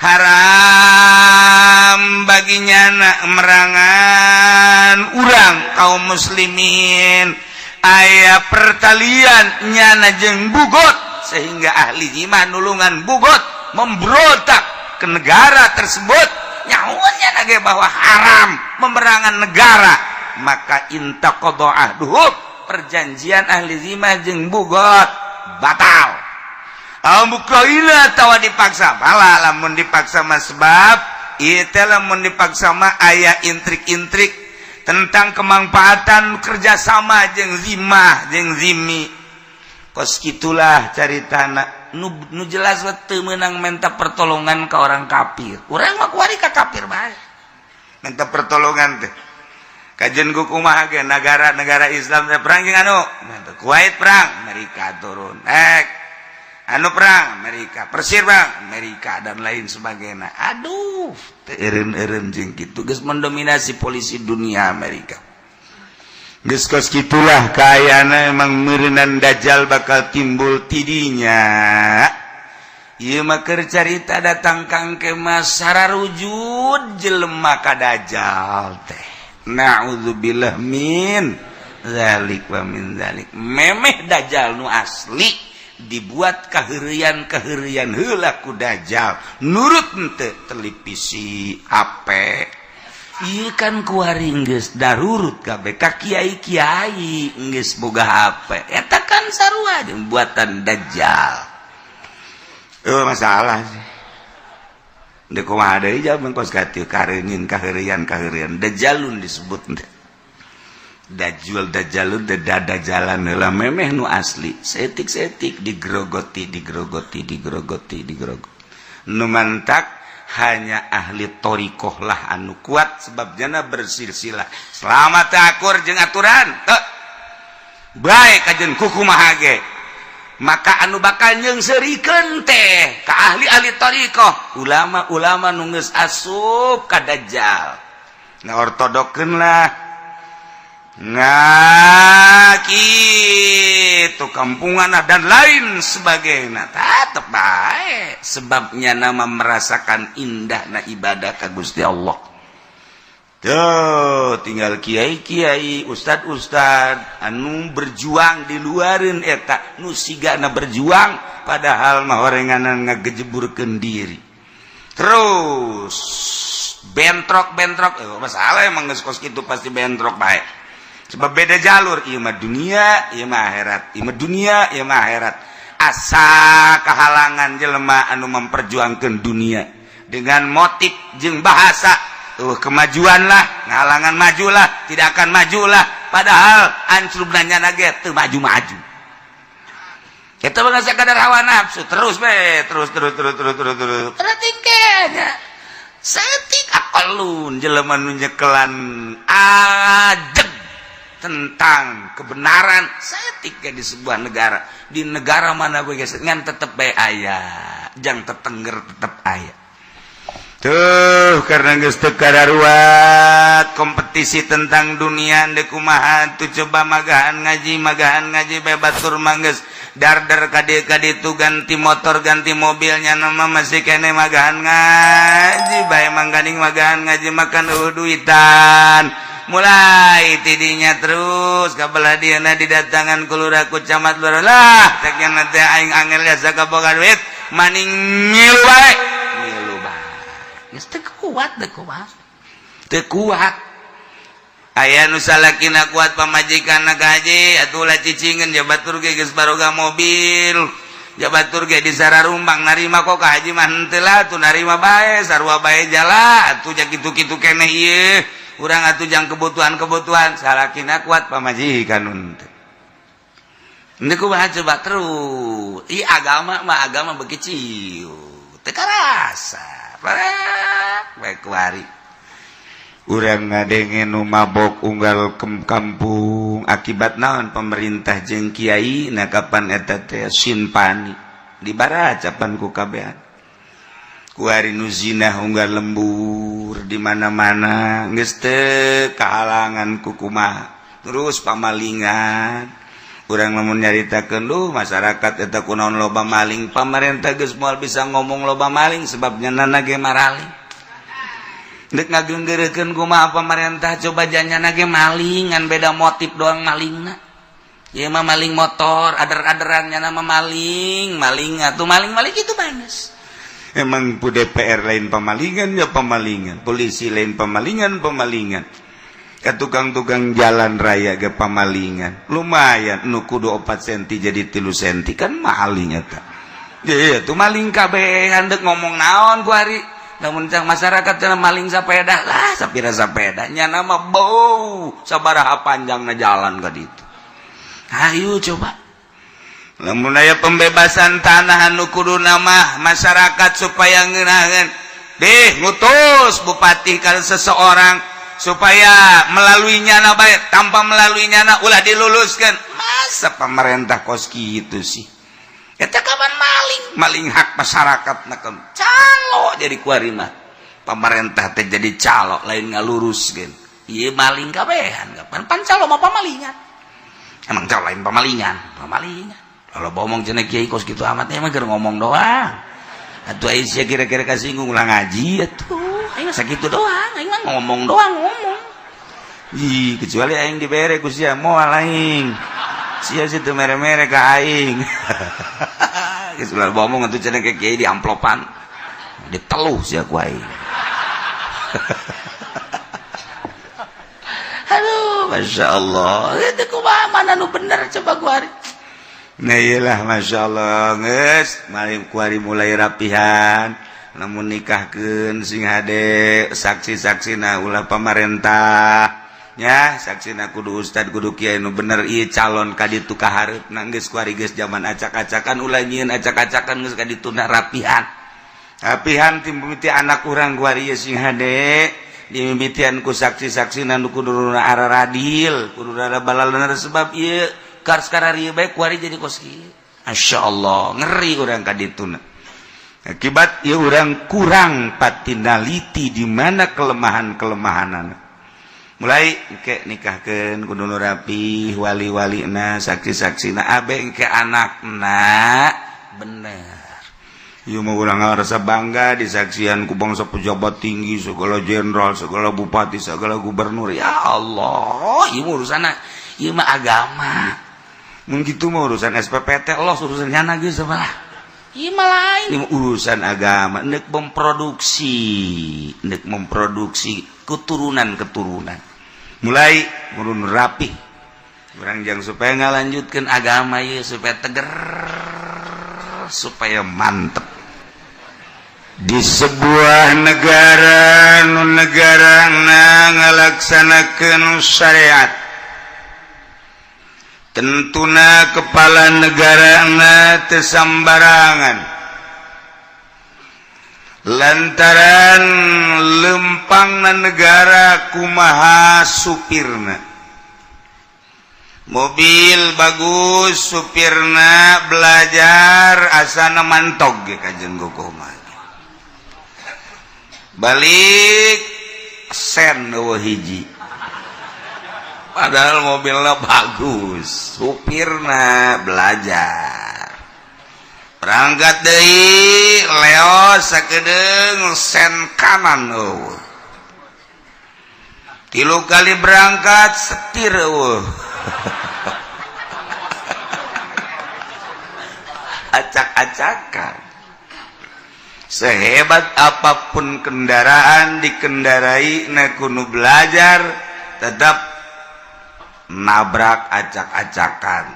haram baginya nak merangan urang kaum muslimin aya pertalian nyana jeung bugot sehingga ahli zima nulungan bugot memberontak ke negara tersebut nyawanya nage bahwa haram memerangan negara maka intaqadha ahduhum perjanjian ahli zimah jeung bugot batal mukaila tawa dipaksa bala lamun dipaksa mah sebab ieu teh lamun dipaksa mah aya intrik-intrik tentang kemanfaatan kerjasama jeung zimah jeung zimi kos kitulah caritana nu jelas teu meunang minta pertolongan ke orang kafir urang mah kuari ka kafir bae minta pertolongan teh kajen kumaha ge negara-negara Islam perang jeung anu Kuwait perang Amerika turun anu perang Amerika Persir perang Amerika dan lain sebagainya aduh teu eureun-eureun jeung kitu geus mendominasi polisi dunia Amerika geus kos kitulah kaayana emang meureunnan dajjal bakal timbul tidinya ieu mah keur carita datang kangke mas sararujud jelema ka dajjal teh na'udzubillah min zalik wa min zalik memeh dajjal nu asli dibuat kaheurean heula ku dajjal nurut henteu televisi HP ieu kan kuari geus darurut kabeh ka kiai-kiai geus boga HP eta kan sarua buatan dajjal masalah sih dek kumaha deui jawaban kos katiu kareunyeun kaheurean dajjalun disebut dajjalun dadajalan heula memeh nu asli setik digrogoti nu mantak hanya ahli thariqah lah anu kuat sebab jana bersilsilah selama teu akur jeung aturan teu bae kajen kukumaha ge maka anu bakal nyeungseurikeun teh ka ahli-ahli thariqah ulama-ulama nu geus asup ka dajjal ngaortodokkeun lah kitu kampungan dan lain sebagainya tetep bae sebabnya nama merasakan indahna ibadah ka Gusti Allah tuh tinggal kiai-kiai ustad-ustad anu berjuang di luareun eta nu sigana berjuang padahal mah horenganan ngagejeburkeun diri terus bentrok masalah emang geus kos kitu pasti bentrok bae sebab beda jalur ieu mah dunia ieu mah akhirat ieu mah dunia ieu mah akhirat asa kahalangan jelema anu memperjuangkeun dunia dengan motif jeung bahasa kemajuan lah, ngalangan majulah, tidak akan majulah. Padahal ancurna nyana ge teu maju-maju. Kita mah sakadar hawa nafsu, terus. Tingkahnya. Saeutik akalun jelema nu nyekelan ajeg tentang kebenaran saeutik di sebuah negara. Di negara mana we geus ngan tetep bae aya, jang tetengger tetep aya. Tuh karena geus teu kadaruat kompetisi tentang dunia deuk kumaha tuh coba magahan ngaji bae batur manggeus dar-dar kaditu ganti motor ganti mobilnya nama masih kene magahan ngaji bae mangganing magahan ngaji makan duitan mulai tidinya terus kabelah dieuna didatangan ku lurah ku camat lurah lah tek nya teh aing angel jasa kaboga duit maning ngilu bae geus teu kuat teu kuat aya nu salakina kuat pamajikanna gaji atuh ulah cicingeun jabatur ge geus baroga mobil jabatur ge di sararumbang narima kok ka haji mah henteu lah atuh narima bae sarua bae jala atuh jak kitu-kitu keneh ieu urang atuh jang kebutuhan salakina kuat pamajikan henteu ini kumaha coba terus agama beuki ciu teu karasa baik wari urang ngadenge nu mabok unggal kampung akibat naon pemerintah jeung kiai na kapan eta teh sinpani dibaracapan ku kabehan ku ari nu zina unggal lembur di mana-mana geus teu kahalangan ku kumaha terus pamalingan urang lamun nyaritakeun masyarakat eta kunaon loba maling pamarentah geus moal bisa ngomong loba maling sebabnya nana ge maraling deuk ngageunggeurekeun kumaha pamarentah coba janyana ge maling ngan beda motif doang malingna ieu mah maling motor ader-aderan nya nama maling atuh maling kitu banes emang pu DPR lain pamalingan ya pamalingan polisi lain pamalingan ka tukang-tukang jalan raya ge pamalingan lumayan nu kudu 4 senti jadi 3 senti kan maling eta ieu tuh maling kabeh handek ngomong naon ku ari lamun cang masyarakat cenah maling sapeda lah sapira sapeda nya nama bau sabaraha panjangna jalan ka ditu ayo coba lamun aya pembebasan tanah anu kudu nama masyarakat supaya ngeunaheun ngutus bupati ka seseorang supaya melaluinya na baik tanpa melaluinya na ulah diluluskan. Masa pemerintah kos gitu sih? Eta kapan maling hak masyarakat nak calo jadi kuari mah. Pemerintah teh jadi calo lain ngaluruskeun. Ieu maling kabehan kapan pan calo mah pamalingan. Emang calo lain pamalingan. Kalau ngomong cenah kiai kos kitu amat emang keur ngomong doang. Atuh Aisyah kira-kira kasinggung ulah ngaji atuh. Aing sakitu doang, aing mah ngomong doang. Kecuali aing dibere ku sia moal aing. Sia situ mere-mere ka aing. Geus ulah ngomong atuh cenah ke kiai di amplopan. Diteluh sia ku aing. Aduh, Masya Allah. Itu kumaha mana nu bener coba ku hari. Nah iyalah Masya Allah nges kuari mulai rapihan namun nikahkeun sing hade saksi-saksi na ulah pemerintah nya saksi na kudu ustad kudu kiai nu bener ieu calon kaditu kaharep na geus kuari geus zaman acak-acakan ulah nyieun acak-acakan geus kaditu na rapihan timimiti anak urang kuari sing hade dimimitian ku saksi-saksi na kudu araradil kudu balaleuna sebab ieu sekarang baik kuari jadi koski. Masya Allah ngeri orang kadituna. Akibat ya orang kurang patinaliti di mana kelemahan-kelemahanan. Mulai ke nikahkeun kudu nu rapi, wali-walina, saksi-saksina abe ke anakna bener. Ieu mah urang ngarasa bangga disaksian ku bangsa pejabat tinggi, segala jenderal, segala bupati, segala gubernur. Ya Allah, ieu urusana ieu mah agama. Mun kitu mah urusan SPPT Allah urusan nyana geus sabalah. Ieu mah lain. Ini urusan agama, neuk memproduksi keturunan. Mulai murun rapi. Urang jang supaya ngalanjutkeun agama ieu supaya teger, supaya mantep. Di sebuah negara nu negarana ngalaksanakeun syariat tentuna kepala negarana teu sambarangan lantaran lempangna negara kumaha supirna mobil bagus supirna belajar asana mantog ge kajeng gogoma balik sen eueuh hiji padahal mobilnya bagus, supirna belajar. Berangkat deui leos sakedeung sen kanan eueuh. 3 kali berangkat setir eueuh. Acak-acakan. Sehebat apapun kendaraan dikendarai na kudu belajar tetap nabrak acak-acakan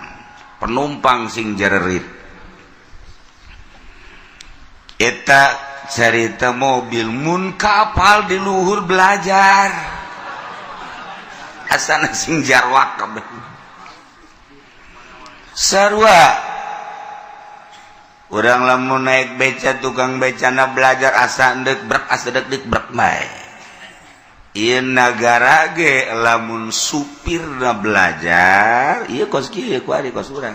penumpang sing jererit eta cerita mobil mun kapal di luhur belajar asana sing jarwak kabeh sarua urang lamun naik beca tukang becana belajar asa endek brek asa dek brek bae. Ieu nagara ge lamun supirna belajar ieu kos kieu kuari kos urang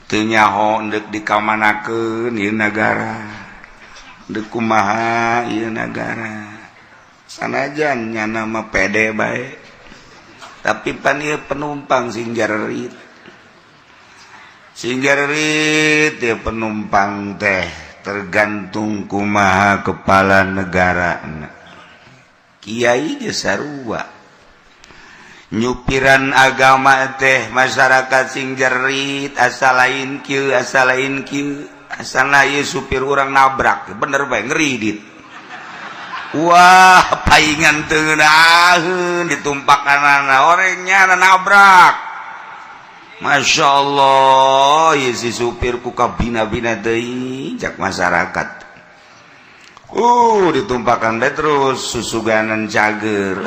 teu nyaho endek dikamanakeun ieu nagara deuk kumaha ieu nagara sanajan nyana mah pede bae tapi pan ieu penumpang sing jarerit ieu penumpang teh tergantung kumaha kepala negara kiai ge sarua nyupiran agama teh masyarakat sing jerit asa lain kieu asana ieu supir urang nabrak bener bae ngeridit wah paingan teu ngeunaheun ditumpakanana orangnya nabrak. Masya Allah ya si supir ku kabina-bina deui jak masyarakat ditumpakan deh terus susuganan cager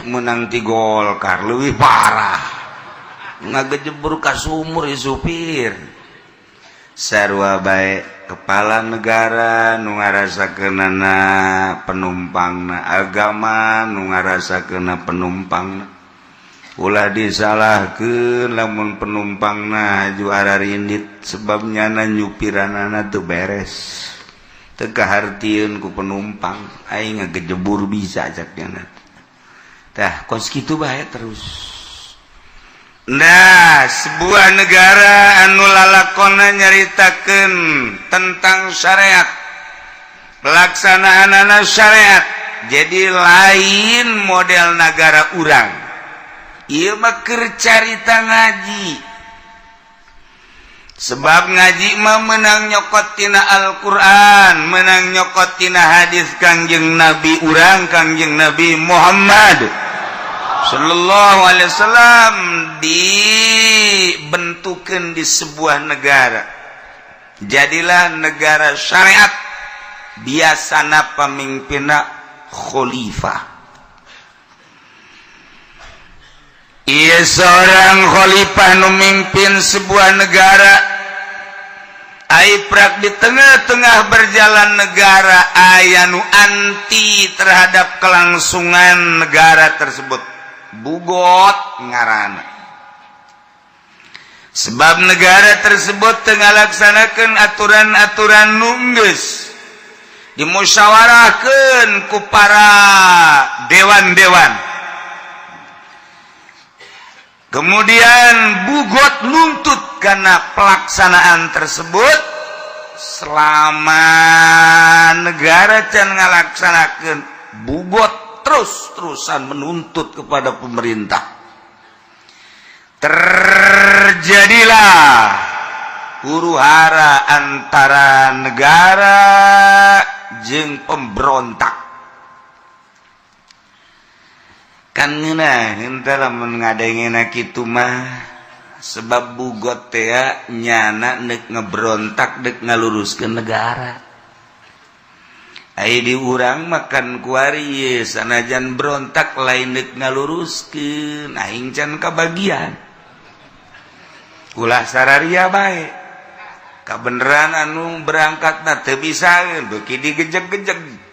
menang ti Golkar leuwih parah ngagejebur ka sumur ya supir sarua bae kepala negara nu ngarasakeunana penumpangna, agama nu ngarasakeunna penumpangna. Ulah disalahkeun lamun penumpangna haju ararindit sebabnya nyupiranana teu beres. Teu kahartieun ku penumpang, aing ngagejebur bisa cakna. Tah kos kitu bae terus. Nah, sebuah negara anu lalakonna nyaritakeun tentang syariat, pelaksanaanana syariat, jadi lain model negara urang. Ieu mah keur carita ngaji. Sebab ngaji mah menang nyokot tina Al-Qur'an, menang nyokot tina hadis Kangjeng Nabi urang, Kangjeng Nabi Muhammad sallallahu alaihi wasallam dibentukeun di sebuah negara. Jadilah negara syariat, biasana pamimpinna khalifah. Ieu seorang khalifah nu mimpin sebuah negara. Aiprak di tengah-tengah berjalan negara aya nu anti terhadap kelangsungan negara tersebut. Bugot ngaranna. Sebab negara tersebut tengah laksanakeun aturan-aturan nu geus dimusyawarahkeun ku para dewan-dewan. Kemudian bugot nuntut karena pelaksanaan tersebut selama negara can ngalaksanakeun bugot terus-terusan menuntut kepada pemerintah. Terjadilah huru-hara antara negara jeung pemberontak. Kan ngeunah henteu lamun ngadengena kitu mah sebab bugot teh nyana neuk ngebrontak deuk ngaluruskeun negara. Ai di urang makan kuari sanajan berontak lain deuk ngaluruskeun aing can kabagian. Ulah sararia bae. Kabeneran anu berangkatna teu bisaeun beuki digejeg-gejeg.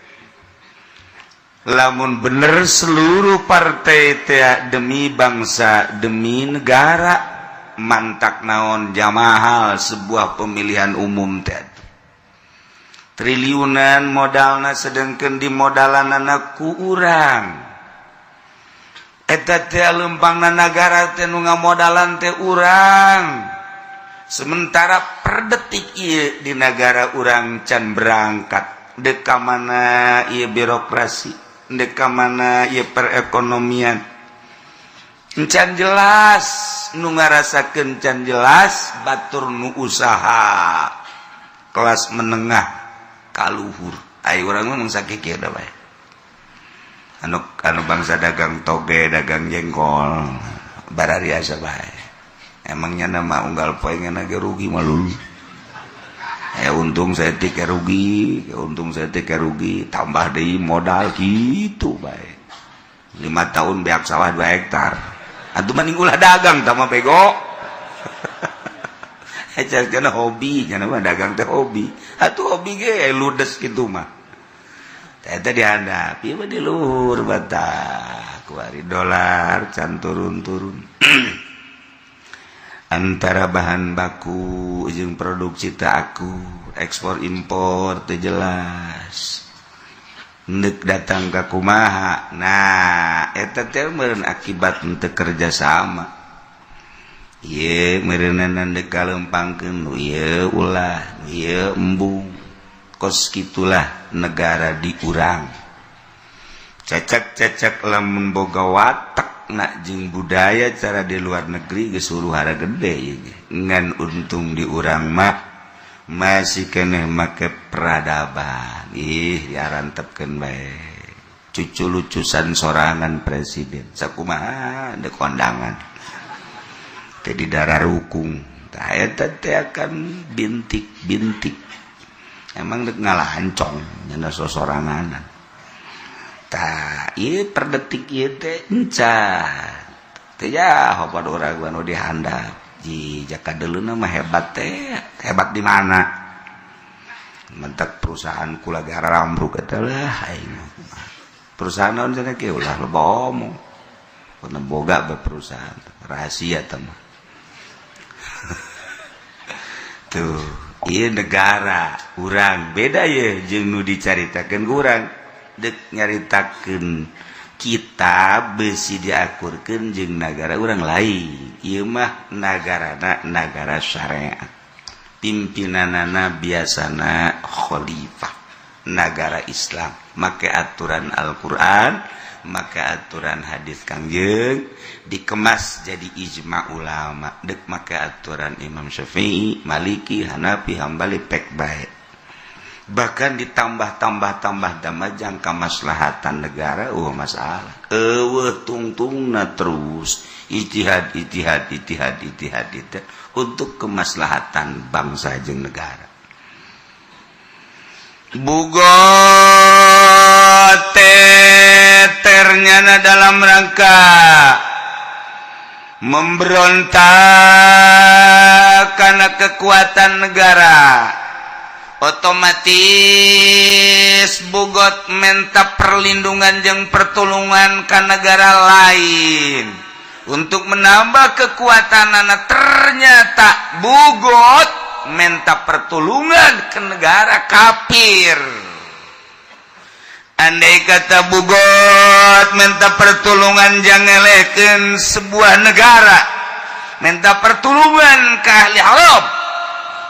Lamun bener seluruh partai teh demi bangsa, demi negara, mantak naon jamahal sebuah pemilihan umum teh. Triliunan modalna sedengkeun dimodalanana ku urang. Eta teh leumpangna nagara teh nu ngamodalan teh urang. Sementara per detik ieu di negara urang can berangkat. Deuk ka mana ieu birokrasi, deuk ka mana ieu perekonomian. Can jelas nu ngarasakeun can jelas batur nu usaha kelas menengah kaluhur. Ai urang mah sakieu da bae. Anu bangsa dagang toge, dagang jengkol, barariasa bae. Emangnya nama unggal poe ngana ge rugi mah lulu. Untung saya teh rugi, untung saya teh rugi, tambah deui modal kitu bae. 5 tahun beak sawah 2 hektar. Atuh mending ulah dagang tah mah bego. Ecana hobi, cenah mah dagang teh hobi. Atuh hobi ge ludes kitu mah. Eta dihandapi mah di luhur batak. Kuari dolar can turun-turun. Antara bahan baku jeung produksi teu aku, ekspor impor teu jelas. Neuk datang ka kumaha. Nah, eta teh meureun akibat teu kerja sama. Ieu meureunana deuk kalempangkeun nu ieu ulah, nu ieu embung. Kos kitulah negara diurang. Cacak-cacak lamun boga watak nak jeung budaya cara di luar negeri geus huru-hara gede ieu. Ngan untung diurang mah masih keneh make peradaban. Ih, diarantepkeun bae. Cucu lucusan sorangan presiden. Sakumaha deuk kondangan. Di darah rukung, tah eta teh akan bintik-bintik. Emang deuk ngalahancong nya sosoranganan. Tah ieu per detik ieu teh encan. Teh ya hopad urang anu dihandap. Ji jaka deuluna mah hebat teh. Hebat di mana? mentak perusahaan kula gara rambruk adalah perusahaan naon cenah ge ulah loba omong pernah boga perusahaan rahasia teman tuh ieu negara urang beda ya jeung nu dicaritakeun urang dek nyaritakeun kita besi diakurkeun jeung negara urang lain ieu mah nagarana negara syariat pimpinanana biasana khalifah negara Islam make aturan Al-Quran make aturan hadis Kangjeng dikemas jadi ijma ulama dek make aturan Imam Syafi'i Maliki Hanafi Hambali pek bae bahkan ditambah damajang kamaslahatan negara masalah tungtungna terus ijtihad untuk kemaslahatan bangsa jeung negara bugot ternyana dalam rangka memberontak karena kekuatan negara otomatis bugot minta perlindungan jeung pertolongan ke negara lain untuk menambah kekuatan anak ternyata bugot minta pertolongan ke negara kafir. Andai kata bugot minta pertolongan jangelehkeun sebuah negara minta pertolongan ke ahli haram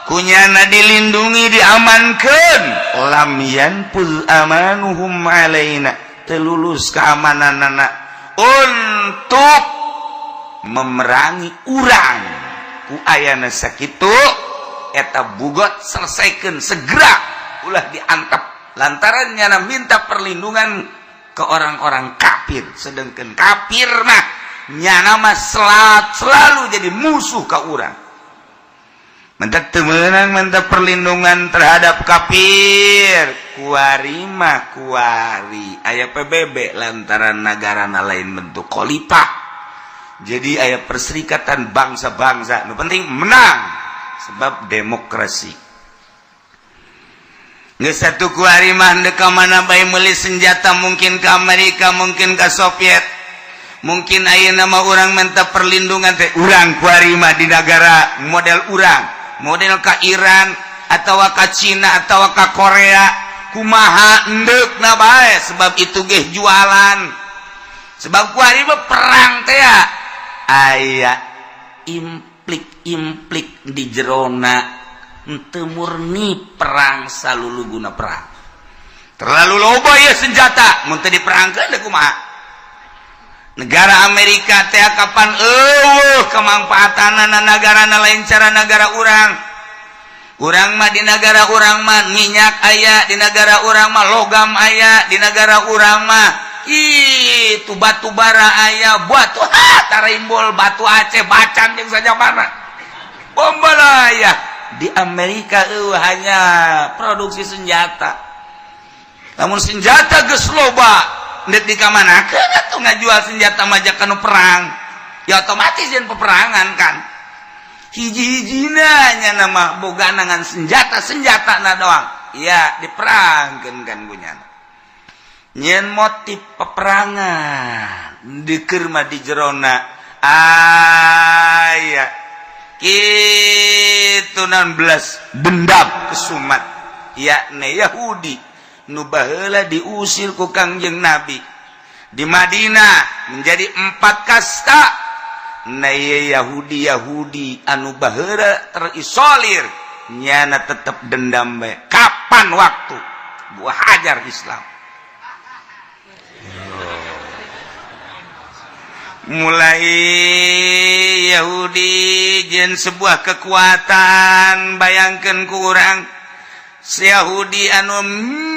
kunyana dilindungi diamankeun lam yanfuz amanuhum alaina telulus keamananana untuk memerangi urang ku ayana sakitu eta bugot selesaikan segera ulah diantep lantaran nyana minta perlindungan ke orang-orang kafir sedangkan kafir mah nyana mah selalu jadi musuh ke urang minta temenang minta perlindungan terhadap kafir kuari aya PBB lantaran negara lain bentuk khalifah jadi aya perserikatan bangsa-bangsa nu penting menang sebab demokrasi geus satu kuari mah henteu ka mana bae meuli senjata mungkin ke Amerika mungkin ke Soviet mungkin ayeuna mah urang minta perlindungan teh urang kuari mah di negara model ka Iran atau ka Cina atau ka Korea kumaha endeukna bae sebab itu ge jualan sebab kuari mah perang teh ya aya implik di jerona henteu murni perang saluluguna perang terlalu loba ya senjata mun teu diperangkeun teh kumaha negara Amerika teh kapan kemanfaatanna nagarana lain cara negara urang mah di negara urang mah minyak aya di negara urang mah logam aya di negara urang mah itu batu bara aya batu tarimbol batu Aceh bacan jeung saja mana bombala aya di Amerika hanya produksi senjata namun senjata geus loba ndek dikamanakeun atuh ngajual senjata mah kanu perang ya otomatis yen peperangan kan hiji-hijina nya nama boga nangan senjata doang ya diperangkeun kan gunyana nyen motif peperangan dikeur mah di jerona aya kitu 16 dendam kesumat yakni Yahudi nu baheula diusir ku Kangjeng Nabi di Madinah menjadi 4 kasta na Yahudi anu baheula terisolir nyana tetep dendam bae kapan waktu gua hajar Islam mulai Yahudi jeung sebuah kekuatan bayangkeun ku urang si Yahudi anu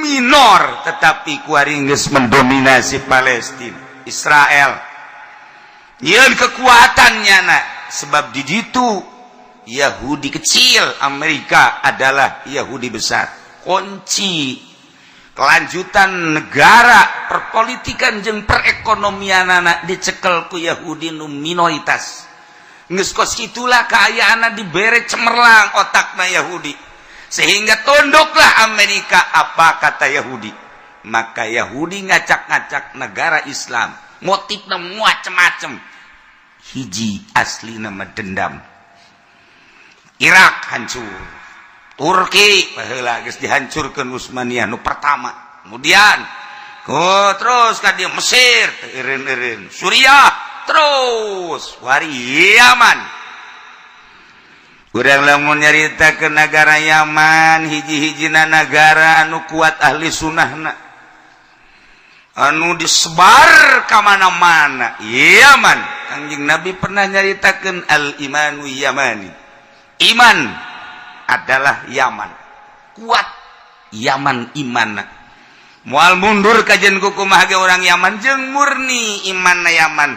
minor tetapi kuari geus mendominasi Palestina Israel yeun kekuatannya na sebab di ditu Yahudi kecil Amerika adalah Yahudi besar kunci kelanjutan negara perpolitikan jeung perekonomian anak dicekel ku Yahudi nu minoritas geus kos kitulah kaayaanna dibere cemerlang otakna Yahudi sehingga tunduklah Amerika apa kata Yahudi. Maka Yahudi ngacak-ngacak negara Islam, motifnya macam-macam. Hiji asli nama dendam. Irak hancur, Turki baheula geus dihancurkeun Utsmaniyah nu pertama. Kemudian terus ka dieu Mesir eureun-eureun, Suriah, terus wari Yaman. Urang lamun nyaritakeun negara Yaman, hiji-hijina negara anu kuat ahli sunnahna, anu disebar ka mana-mana. Yaman, Kangjeng Nabi pernah nyaritakeun al-imanu yamani. Iman adalah Yaman, kuat Yaman imanna. Moal mundur kajen kumaha ge orang Yaman jeung murni imanna Yaman.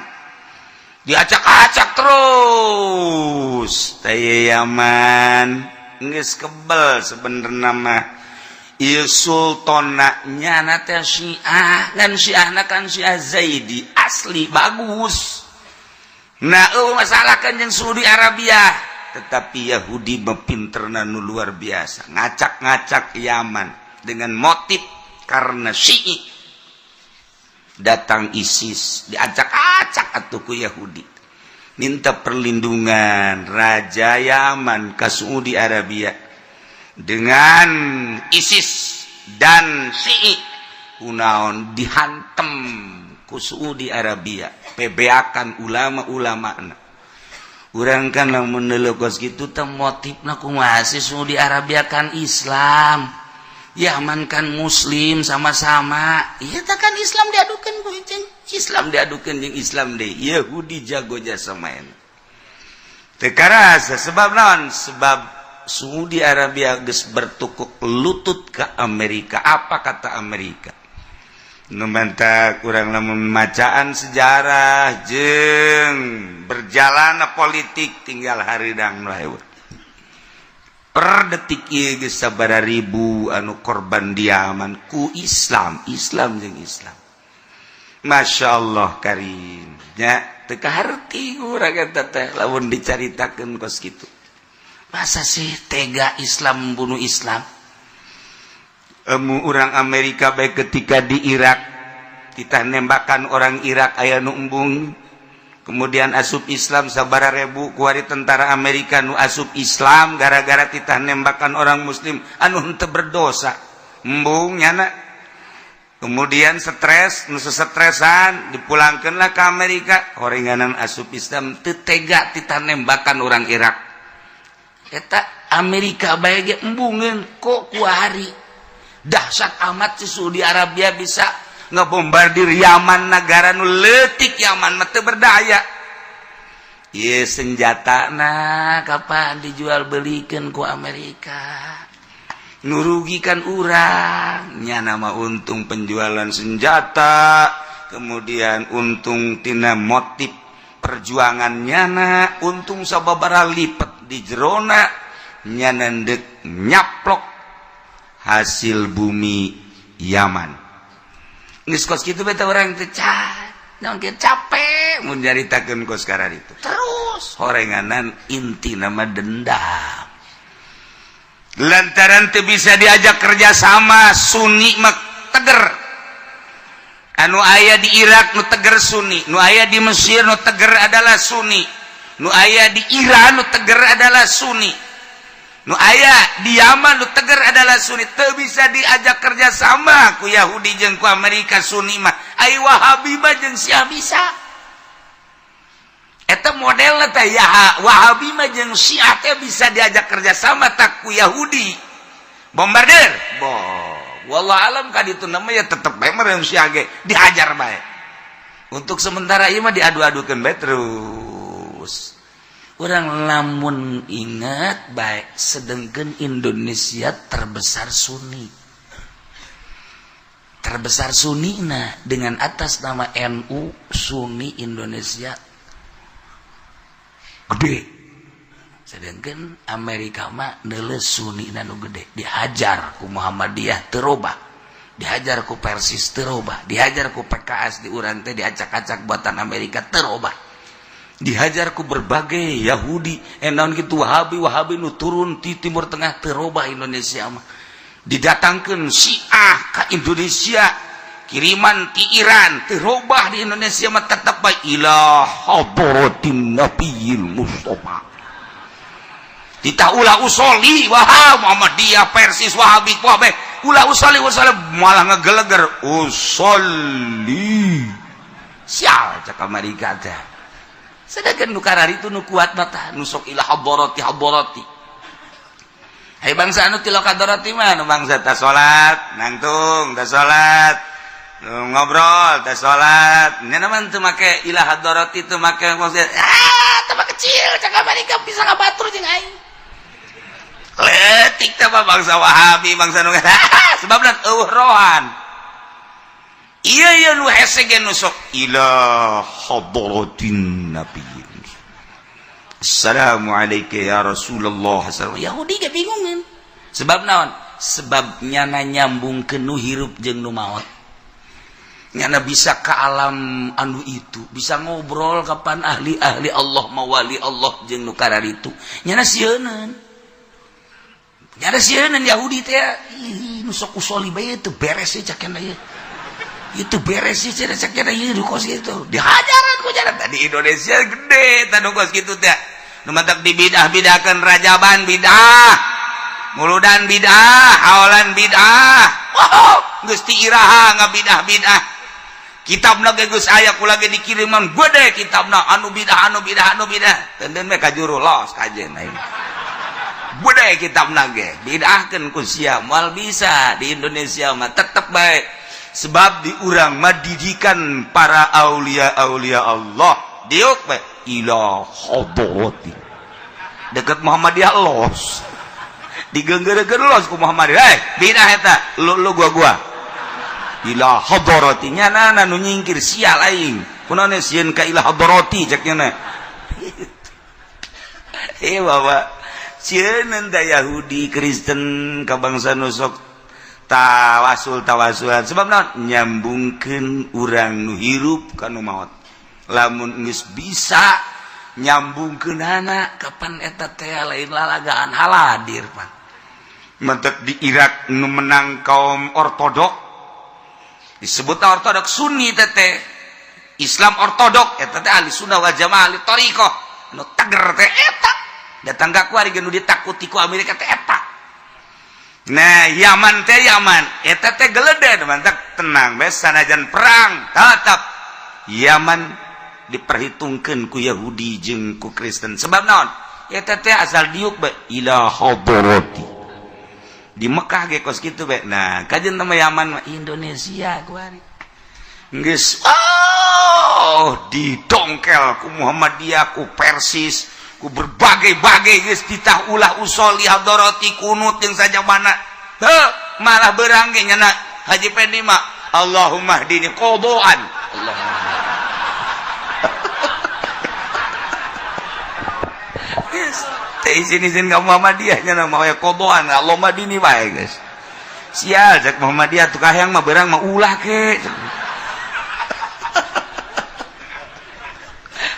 Diacak-acak terus. Taya Yaman geus kebel sebenarnya mah. Ieu sultana nyana teh Syiah, ngan Syiahna kan Syiah Zaidi, asli bagus. Nah, masalah kan jeung Saudi Arabia. Tetapi Yahudi mempinterna nu luar biasa, ngacak-ngacak Yaman dengan motif karena Syi'i datang ISIS, diacak-acak atuh ku Yahudi, minta perlindungan Raja Yaman ke Saudi Arabia dengan ISIS dan Syi'i kunaon dihantem ku Saudi Arabia, pebeakan ulama-ulama. Urang kan lamun neuleukeus kitu teh motifna kumaha sih Saudi Arabia kan Islam, Yaman kan Muslim sama-sama. Ieu teh kan Islam diadukeun ku Islam diadukeun jeung Islam deui. Yahudi jago jasa main. Teu karasa sebab naon? Sebab Saudi Arabia geus bertukuk lutut ke Amerika. Apa kata Amerika? Nu mantak urang lamun macaan sejarah jeung berjalan politik tinggal hareudang nu per detik ieu geus sabaraha ribu anu korban di Yaman ku Islam jeung Islam. Masya Allah karim nya teu kaharti urang eta teh lamun dicaritakeun kos kitu. Masa sih tega Islam membunuh Islam? Orang Amerika baik ketika di Irak kita nembakan orang Irak aya nu embung, kemudian asup Islam sabaraha ribu kuari tentara Amerika nu asup Islam gara-gara kita nembakan orang Muslim anu henteu berdosa embung nyana. Kemudian stres nu sestresan dipulangkeunlah ke Amerika, horenganan asup Islam teu tega kita nembakan orang Irak. Eta Amerika bae ge embungeun kok kuari dahsyat amat si Saudi Arabia bisa ngebombardir Yaman, negara nu leutik Yaman mah teu berdaya. Ieu senjatana kapan dijual belikeun ku Amerika, nurugikan urang nya nama untung penjualan senjata, kemudian untung tina motif perjuangannya na untung sababaraha lipat di jerona nya nendek nyaplok hasil bumi Yaman. Geus kos kitu beta urang teh naon kieu capek mun nyaritakeun kos karar itu. Terus horenganan inti nama dendam. Lantaran teu bisa diajak kerja sama Sunni mah teger. Anu aya di Irak nu teger Sunni, nu aya di Mesir nu teger adalah Sunni, nu aya di Iran nu teger adalah Sunni. Nu aya di Yaman nu teger adalah Sunni. Teu bisa diajak kerja sama ku Yahudi jeung ku Amerika Sunni mah. Ai Wahabi mah jeung Syiah bisa. Eta modelna teh ya Wahabi mah jeung Syiah teh bisa diajak kerja sama tak ku Yahudi. Bombardir. Wallah alam ka ditu namanya tetep bae meureun Syiah ge dihajar bae. Untuk sementara ieu mah diadu-adukeun bae terus. Orang lamun ingat baik sedangkan Indonesia terbesar Sunni nah dengan atas nama NU Sunni Indonesia gede, sedangkan Amerika mah neuleus Sunni nu gede, dihajar ku Muhammadiyah teu robah, dihajar ku Persis teu robah, dihajar ku PKS di urang teh diacak-acak buatan Amerika teu robah. dihajarku berbagai Yahudi naon kitu Wahabi nu turun di Timur Tengah terobah Indonesia mah didatangkeun Syiah ka Indonesia kiriman ti Iran terobah di Indonesia mah tetep bae ila hadratin nabiyil mustofa tita ulah usoli Wahab Muhammadiyah Persis Wahabi kabeh ulah usoli malah ngegeleger usoli sial cak Amerika teh sedangkan nu karari itu nu kuat mata nu sok ila hadrati hai bangsa anu ti hadrati mah nu bangsa ta salat nangtung ta salat ngobrol ta salat nya naman teu make ila hadrati teu make maksud teu kecil cak Amerika bisa ngabatur jeung aing letik teh bangsa Wahabi bangsa nu sebabna rohan iya nu hese ge nu sok ila hadratin nabi assalamualaikum ya Rasulullah Yahudi ge bingungan sebab naon sebab nyana nyambungkeun nu hirup jeung nu maot nyana bisa ka alam anu itu bisa ngobrol kapan ahli-ahli Allah mawali Allah jeung nu kararitu nyana sieuneun Yahudi teh nu sok usoli bae teu beres cak cenah ieu itu beres sih cek ieu kos gitu dihajaran ku jalan tadi Indonesia gede tanu kos gitu teh nu matak dibidah-bidahkeun rajaban bidah muludan bidah awalan bidah geus ti iraha ngabidah-bidah kitabna ge geus aya kula ge dikiriman gede kitabna anu bidah tenden me ka juru los kajen aing gede kitabna ge bidahkeun ku sia moal bisa di Indonesia mah tetep bae sebab di urang mah didikan para aulia Allah diuk bae ila hadrati deket Muhammadiyah los digenggeregeun los ku Muhammadiyah bidah eta lu gua ila hadrati nya nu nyingkir sial aing kunaon sieun ka ila hadrati cek nya bawa sieun da Yahudi Kristen ka bangsa nu sok tawasulan sebab naon nyambungkeun urang nu hirup ka nu maot lamun geus bisa nyambungkeunana kapan eta teh lain lalagaan haladir pan mentek di Irak nu menang kaum ortodok disebutna ortodok Sunni teh Islam ortodok eta teh ahli sunnah wal jamaah ahli thariqah nu tager teh eta datang ka kuari nu ditakuti ku Amerika teh eta. Nah Yaman eta teh geledeh mantak tenang bae sanajan perang tetap Yaman diperhitungkeun ku Yahudi jeung ku Kristen sebab naon eta teh asal diuk bae ila hadrati di Mekah ge kos kitu bae nah kajeun nama Yaman mah Indonesia kuari geus didongkel ku Muhammadiyah ku Persis ku berbagai-bagai geus titah ulah usoli hadrati kunut jeung sajabana malah beurang ge nyana Haji Pendi mah Allahumma hdini qadaan Allahumma geus teh izin ka Muhammadiyah nya mah aya qadaan Allahumma hdini wae geus sial cek Muhammadiyah tu kahayang mah beurang mah ulah ke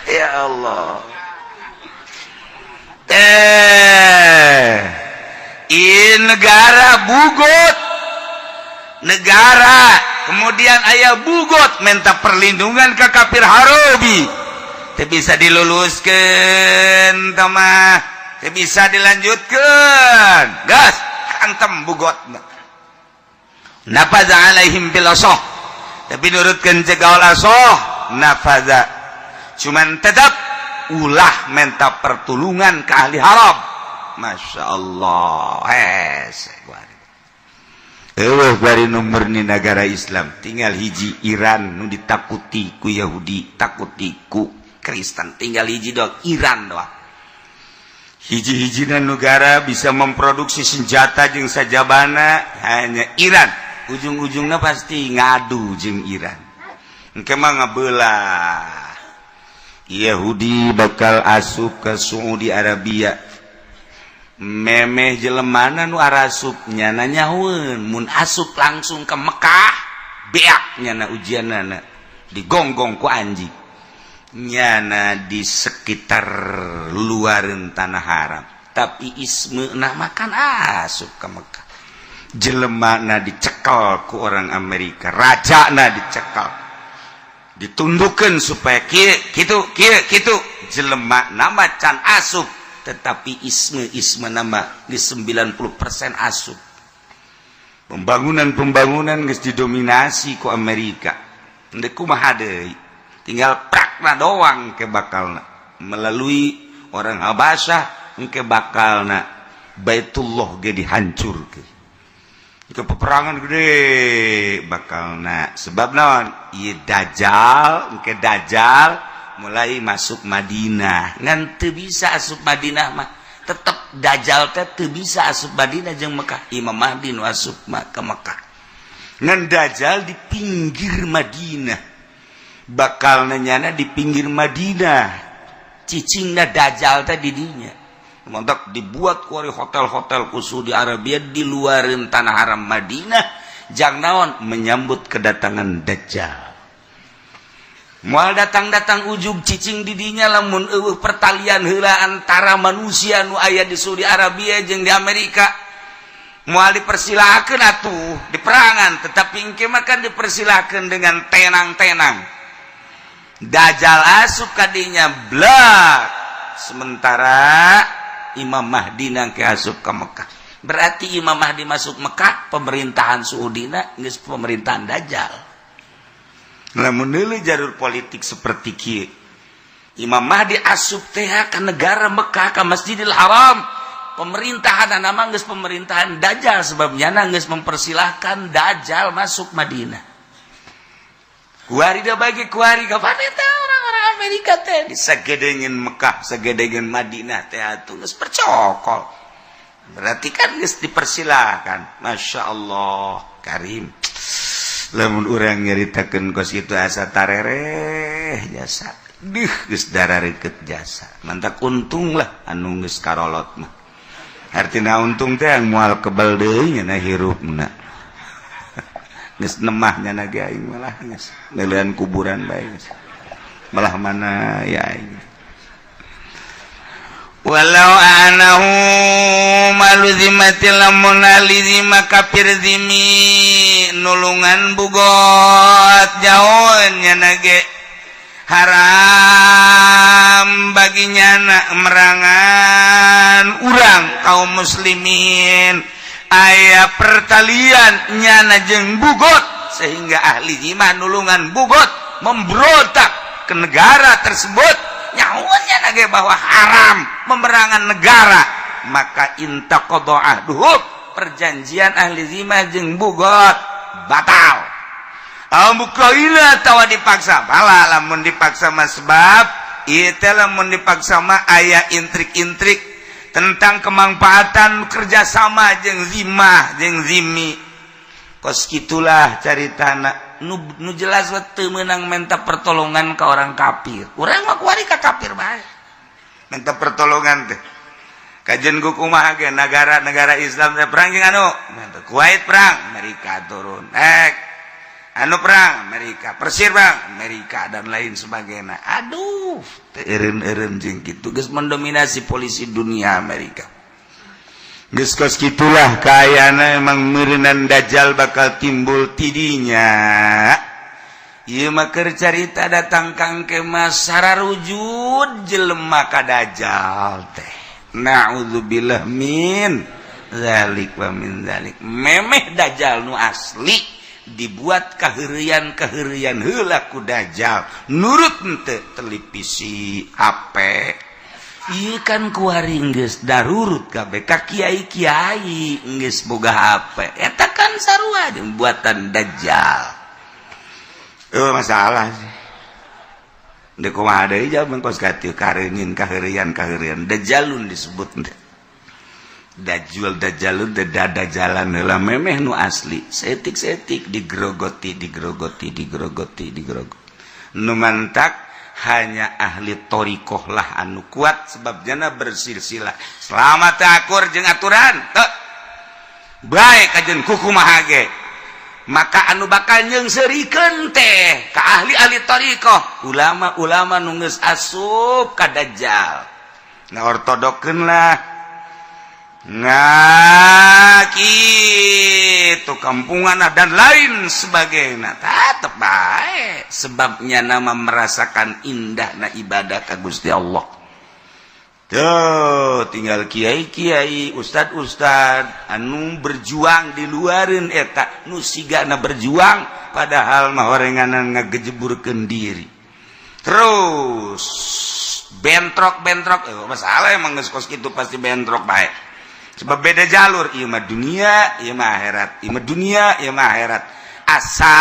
ya Allah negara bugot negara kemudian aya bugot minta perlindungan ke kafir harobi teu bisa diluluskeun tamah teu bisa dilanjutkeun gas kantem bugot nafaza alaihim bil asah tapi nurutkeun cegaol asah nafaza cuman tetap ulah minta pertulungan ke ahli haram Masya Allah bari nomor ni negara Islam tinggal hiji Iran nu ditakuti ku Yahudi takuti ku Kristen tinggal hiji doang Iran doang hiji-hijina negara bisa memproduksi senjata jeung sajabana hanya Iran ujung-ujungnya pasti ngadu jeung Iran engke mah ngabelah Yahudi bakal asup ke Saudi Arabia memeh jelemana nu arasup nyana nyaweun mun asup langsung ke Mekah beak nyana ujianana digonggong ku anjing nyana di sekitar luaran tanah haram, tapi isme na makan asup ke Mekah. Jelema na dicekal ku orang Amerika, raja na dicekal, ditundukkan supaya gitu jelema nama can asup, tetapi isme nama di 90% asup. Pembangunan geus didominasi ku Amerika. Ndek kumaha deui, tinggal prakna doang ke bakalna melalui orang Habasyah engke bakalna Baitullah ge dihancurkeun. Itu peperangan gede bakalna sebab naon ieu dajjal engke dajjal mulai masuk Madinah ngan teu bisa asup Madinah mah tetep dajjal teh teu bisa asup Madinah jeung Mekah. Imam Mahdi nu asup ke Mekah ngan dajjal di pinggir Madinah, bakalna nyana di pinggir Madinah, cicingna dajjal teh di dinya. Mantap dibuat kuari hotel-hotel khusus di Arabia di luarin tanah haram Madinah jang naon menyambut kedatangan Dajjal. Moal datang ujug cicing didinya lamun eueuh pertalian heula antara manusia nu aya di Saudi Arabia jeung di Amerika. Moal dipersilakeun atuh di perangan, tetapi engke mah kan dipersilakeun dengan tenang-tenang. Dajjal asup ka dinya blak. Sementara Imam Mahdi nangke asup ke Mekah. Berarti Imam Mahdi masuk Mekah, pemerintahan Saudina geus pemerintahan Dajjal. Lamun deuleu jalur politik seperti kieu, Imam Mahdi asup teh ka negara Mekah, ka Masjidil Haram, pemerintahan nama geus pemerintahan Dajjal, sebabnya geus mempersilahkan Dajjal masuk Madinah. Kuari da bagi kuari ka paneta orang-orang Amerika teh di sagedengeun Mekah, sagedengeun Madinah teh atuh geus percokol. Berarti kan geus dipersilahkan. Masya Allah Karim. Lamun urang nyaritakeun kos kitu asa tarereh jasa. Geus darareukeut jasa. Mantak untung lah anu geus karolot mah. Artina untung teh moal kebal deui nya hirupna. Geus nemahnya na ge aing malah geus neulean kuburan bae geus. Malah mana ya aing. Walau anahu maluzimatil munalizima kafir zimi nulungan bugot jauhnya nage haram baginya nak merangan urang kaum muslimin aya pertalian nyana jeung bugot sehingga ahli zimah nulungan bugot memberontak ke negara tersebut nyahunya nage bahwa haram memerangan negara, maka intaqadha ahduhum perjanjian ahli zimah jeung bugot batal. Al-muqaila tawa dipaksa bala lamun dipaksa mah sebab ieu teh lamun dipaksa mah aya intrik-intrik tentang kemanfaatan kerjasama jeung zimah jeung zimi. Kos kitulah caritana nu jelas teu meunang minta pertolongan ka orang kafir. Urang mah kuari ka kafir bae. Minta pertolongan teh. Kajen ku kumaha ge negara-negara Islam teh perang jeung anu? Kuwait perang, Amerika turun. Anu perang Amerika, Persir perang Amerika dan lain sebagainya. Aduh, teu eureun-eureun jeung kitu geus mendominasi polisi dunia Amerika. Geus kos kitulah kaayana emang meureunan Dajjal bakal timbul tidinya. Ieu mah keur carita datang kangke mas sararujud jelema ka Dajjal teh. Na'udzubillah min zalik wa min zalik. Memeh Dajjal nu asli dibuat kaheurian-kaheurian heula ku Dajjal. Nurut henteu televisi, HP. Ieu kan kuari geus darurut kabeh ka kiai-kiai geus boga HP. Eta kan sarua buatan Dajjal. Masalah sih. Dek kumaha deui jawaban kos katieu kareunyeun kaheurian-kaheurian Dajjalun disebut teh. Dajjalun teh dadajalan heula memeh nu asli. Setik-setik digrogoti. Nu mantak hanya ahli torikoh lah anu kuat sebab jana bersilsilah selama teu akur jeung aturan teu bae kajen kumaha ge maka anu bakal nyengseureun teh ka ahli-ahli thariqah ulama-ulama nu geus asup ka dajjal ngaortodokeun lah kitu kampungan dan lain sebagainya tetep bae sebabnya nama merasakan indahna ibadah ka Gusti Allah. Tuh tinggal kiai-kiai ustad-ustad anu berjuang di luareun eta nu sigana berjuang padahal mah horenganan ngagejeburkeun diri terus bentrok masalah emang geus kos kitu pasti bentrok bae sebab beda jalur ieu mah dunia ieu mah akhirat ieu mah dunia ieu mah akhirat asa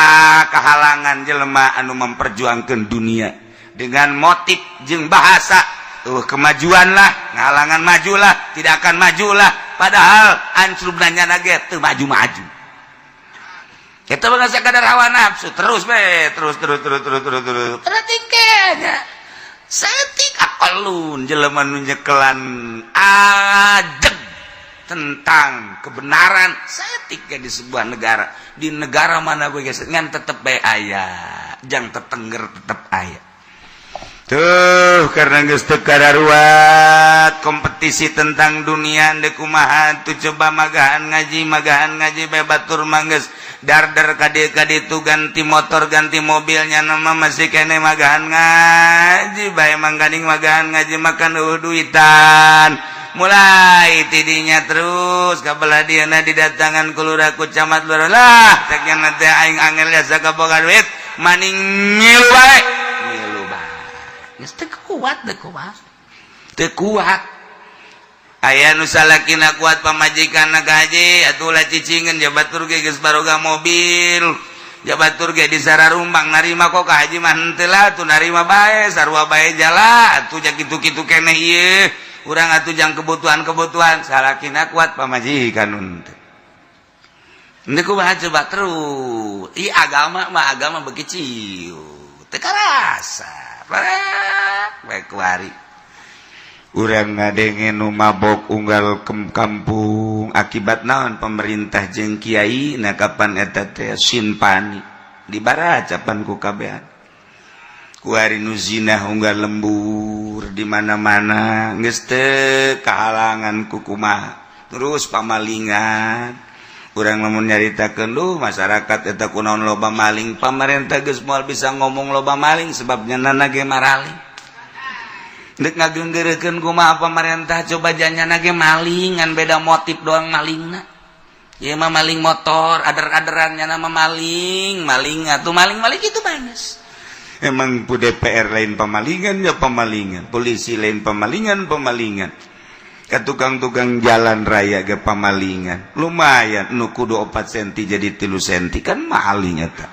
kahalangan jelema anu memperjuangkeun dunia dengan motif jeung bahasa kemajuan lah ngalangan majulah tidak akan majulah padahal ancurna nyana ge teu maju-maju kita mah sakadar hawa nafsu terus tingkahnya saeutik akalun jelema nu nyekelan ajeg tentang kebenaran saeutik di sebuah negara di negara mana we geus ngan tetep bae aya jang tetengger tetep aya tuh karena geus teu kadaruat kompetisi tentang dunia deuk kumaha tuh coba magahan ngaji bae batur mah geus dar-dar kaditu ganti motor ganti mobilnya nama masih kene magahan ngaji bae mangganing magahan ngaji makan duitan mulai tidinya terus kabelah dieuna didatangan ku lurah ku camat lurah lah cek nya teh aing angel jasa kaboga duit maning ngilu bae geus teu kuat aya nu salakina kuat pamajikanna gaji atuh ulah cicingeun jabatur ge geus baroga mobil jabatur ge di sararumbang narima kok ka haji mah henteu lah atuh narima bae sarua bae jala atuh jak kitu-kitu keneh ieu urang atuh jang kebutuhan salakina kuat pamajikan henteu henteu kumaha coba terus agama beuki ciu teu karasa baik wari urang ngadengen nu mabok unggal kampung akibat naon pemerintah jeung kiai na kapan eta teh sinpani dibaracapan ku kabehan ku ari nu zina unggal lembur di mana-mana geus teu kahalangan ku kumaha terus pamalingan urang lamun nyaritakeun duh masyarakat eta kunaon loba maling pamarentah geus moal bisa ngomong loba maling sebabnya nana ge maraling deuk ngageunggeurekeun kumaha pamarentah coba janyana ge maling ngan beda motif doang malingna ieu mah maling motor ader-aderan nya nama maling atuh maling kitu banes emang pu DPR lain pamalingan ya pamalingan polisi lain pamalingan tukang-tukang jalan raya ge pamalingan lumayan nu kudu 4 cm jadi 3 cm kan maling eta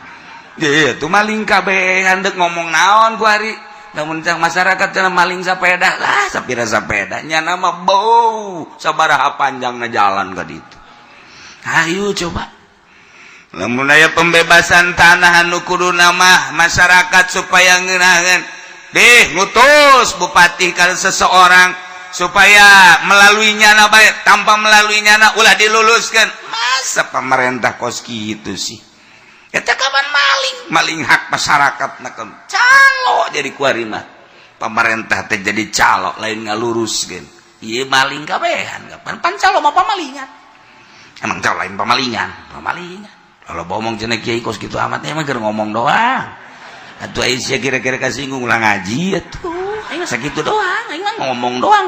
ya tuh maling kabeh handek ngomong naon ku ari namun masyarakat cenah maling sapeda lah sapira sapeda nya nama bau sabaraha panjangna jalan ka ditu ayo coba lamun aya pembebasan tanah anu kudu nama masyarakat supaya ngeunaheun ngutus bupati ka seseorang supaya melaluinya bae tanpa melaluinya ulah diluluskan masa pemerintah kos kitu sih eta kapan maling hak masyarakat nakeun calo jadi kuari mah pemerintah teh jadi calo lain ngaluruskeun ieu maling kabehan kapan pan calo mah pamalingan emang calo lain pamalingan kalau ngomong cenah kiai kos kitu amat emang keur ngomong doang atuh aya kira-kira kasinggung ulah ngaji atuh aing sakitu doang aing mah ngomong doang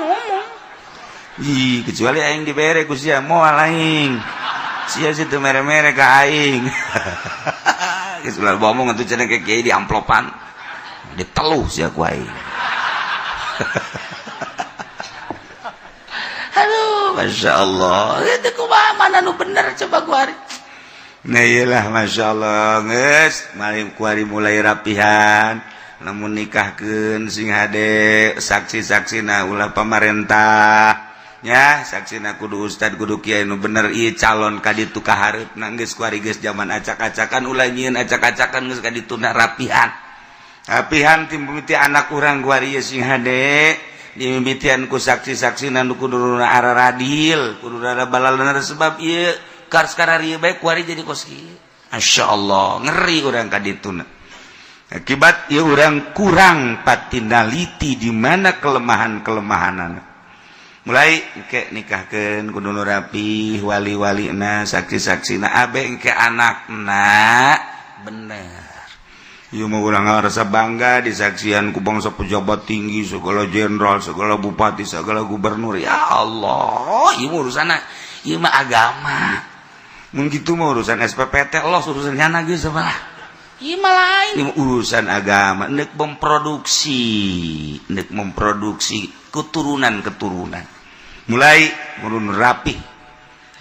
kecuali aing dibere ku sia moal aing sia situ mere-mere ka aing geus ulah ngomong atuh cenah ke kiai di amplopan diteluh sia ku aing aduh masyaallah itu kumaha mana nu bener coba ku ari nah iyalah masyaallah geus mari ku ari mulai rapihan namun nikahkeun sing hade saksi-saksina ulah pamarentah nya saksina kudu ustad kudu kiai nu bener ieu calon ka ditu ka hareupna geus kuari geus zaman acak-acakan ulah nyieun acak-acakan geus ka ditu na rapihan ti mimiti anak urang kuari ieu sing hade dimimitian ku saksi-saksina nu kudu araradil kudu rada balalana sebab ieu karskara ieu bae kuari jadi kos kieu Masya Allah ngeri orang kadituna. Akibat ya orang kurang patinaliti di mana kelemahan-kelemahanan. Mulai engke nikahkeun kudu nu rapi, wali-walina, saksi-saksina abe engke anakna bener. Ieu mah urang ngarasa bangga disaksian ku bangsa pejabat tinggi, segala jenderal, segala bupati, segala gubernur. Ya Allah, ieu urusana ieu mah agama. Mun kitu mah urusan SPPT Allah urusan nyana geus sabalah. Ieu mah lain. Ini urusan agama, hendak memproduksi keturunan-keturunan. Mulai urun rapi.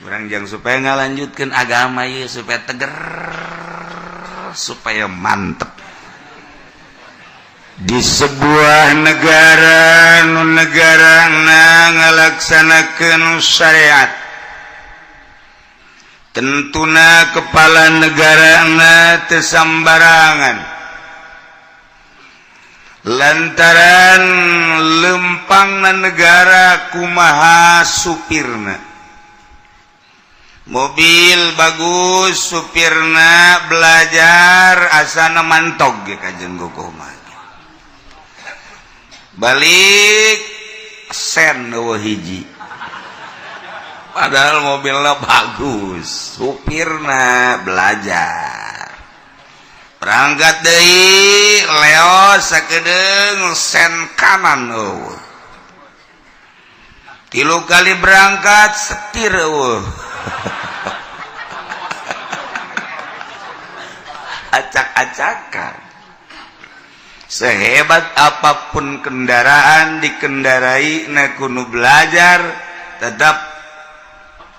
Urang jang supaya ngalanjutkeun agama ieu supaya teger, supaya mantep. Di sebuah negara nu negarana ngalaksanakeun syariat, tentuna kepala negarana teu sambarangan lantaran lempangna negara kumaha supirna. Mobil bagus supirna belajar asana mantog ge kajeng gogoma. Balik sen eueuh hiji. Padahal mobilnya bagus, supirna belajar. Berangkat deui leos sakedeung sen kanan eueuh. 3 kali berangkat setir eueuh. Acak-acakan. Sehebat apapun kendaraan dikendarai na kudu belajar tetap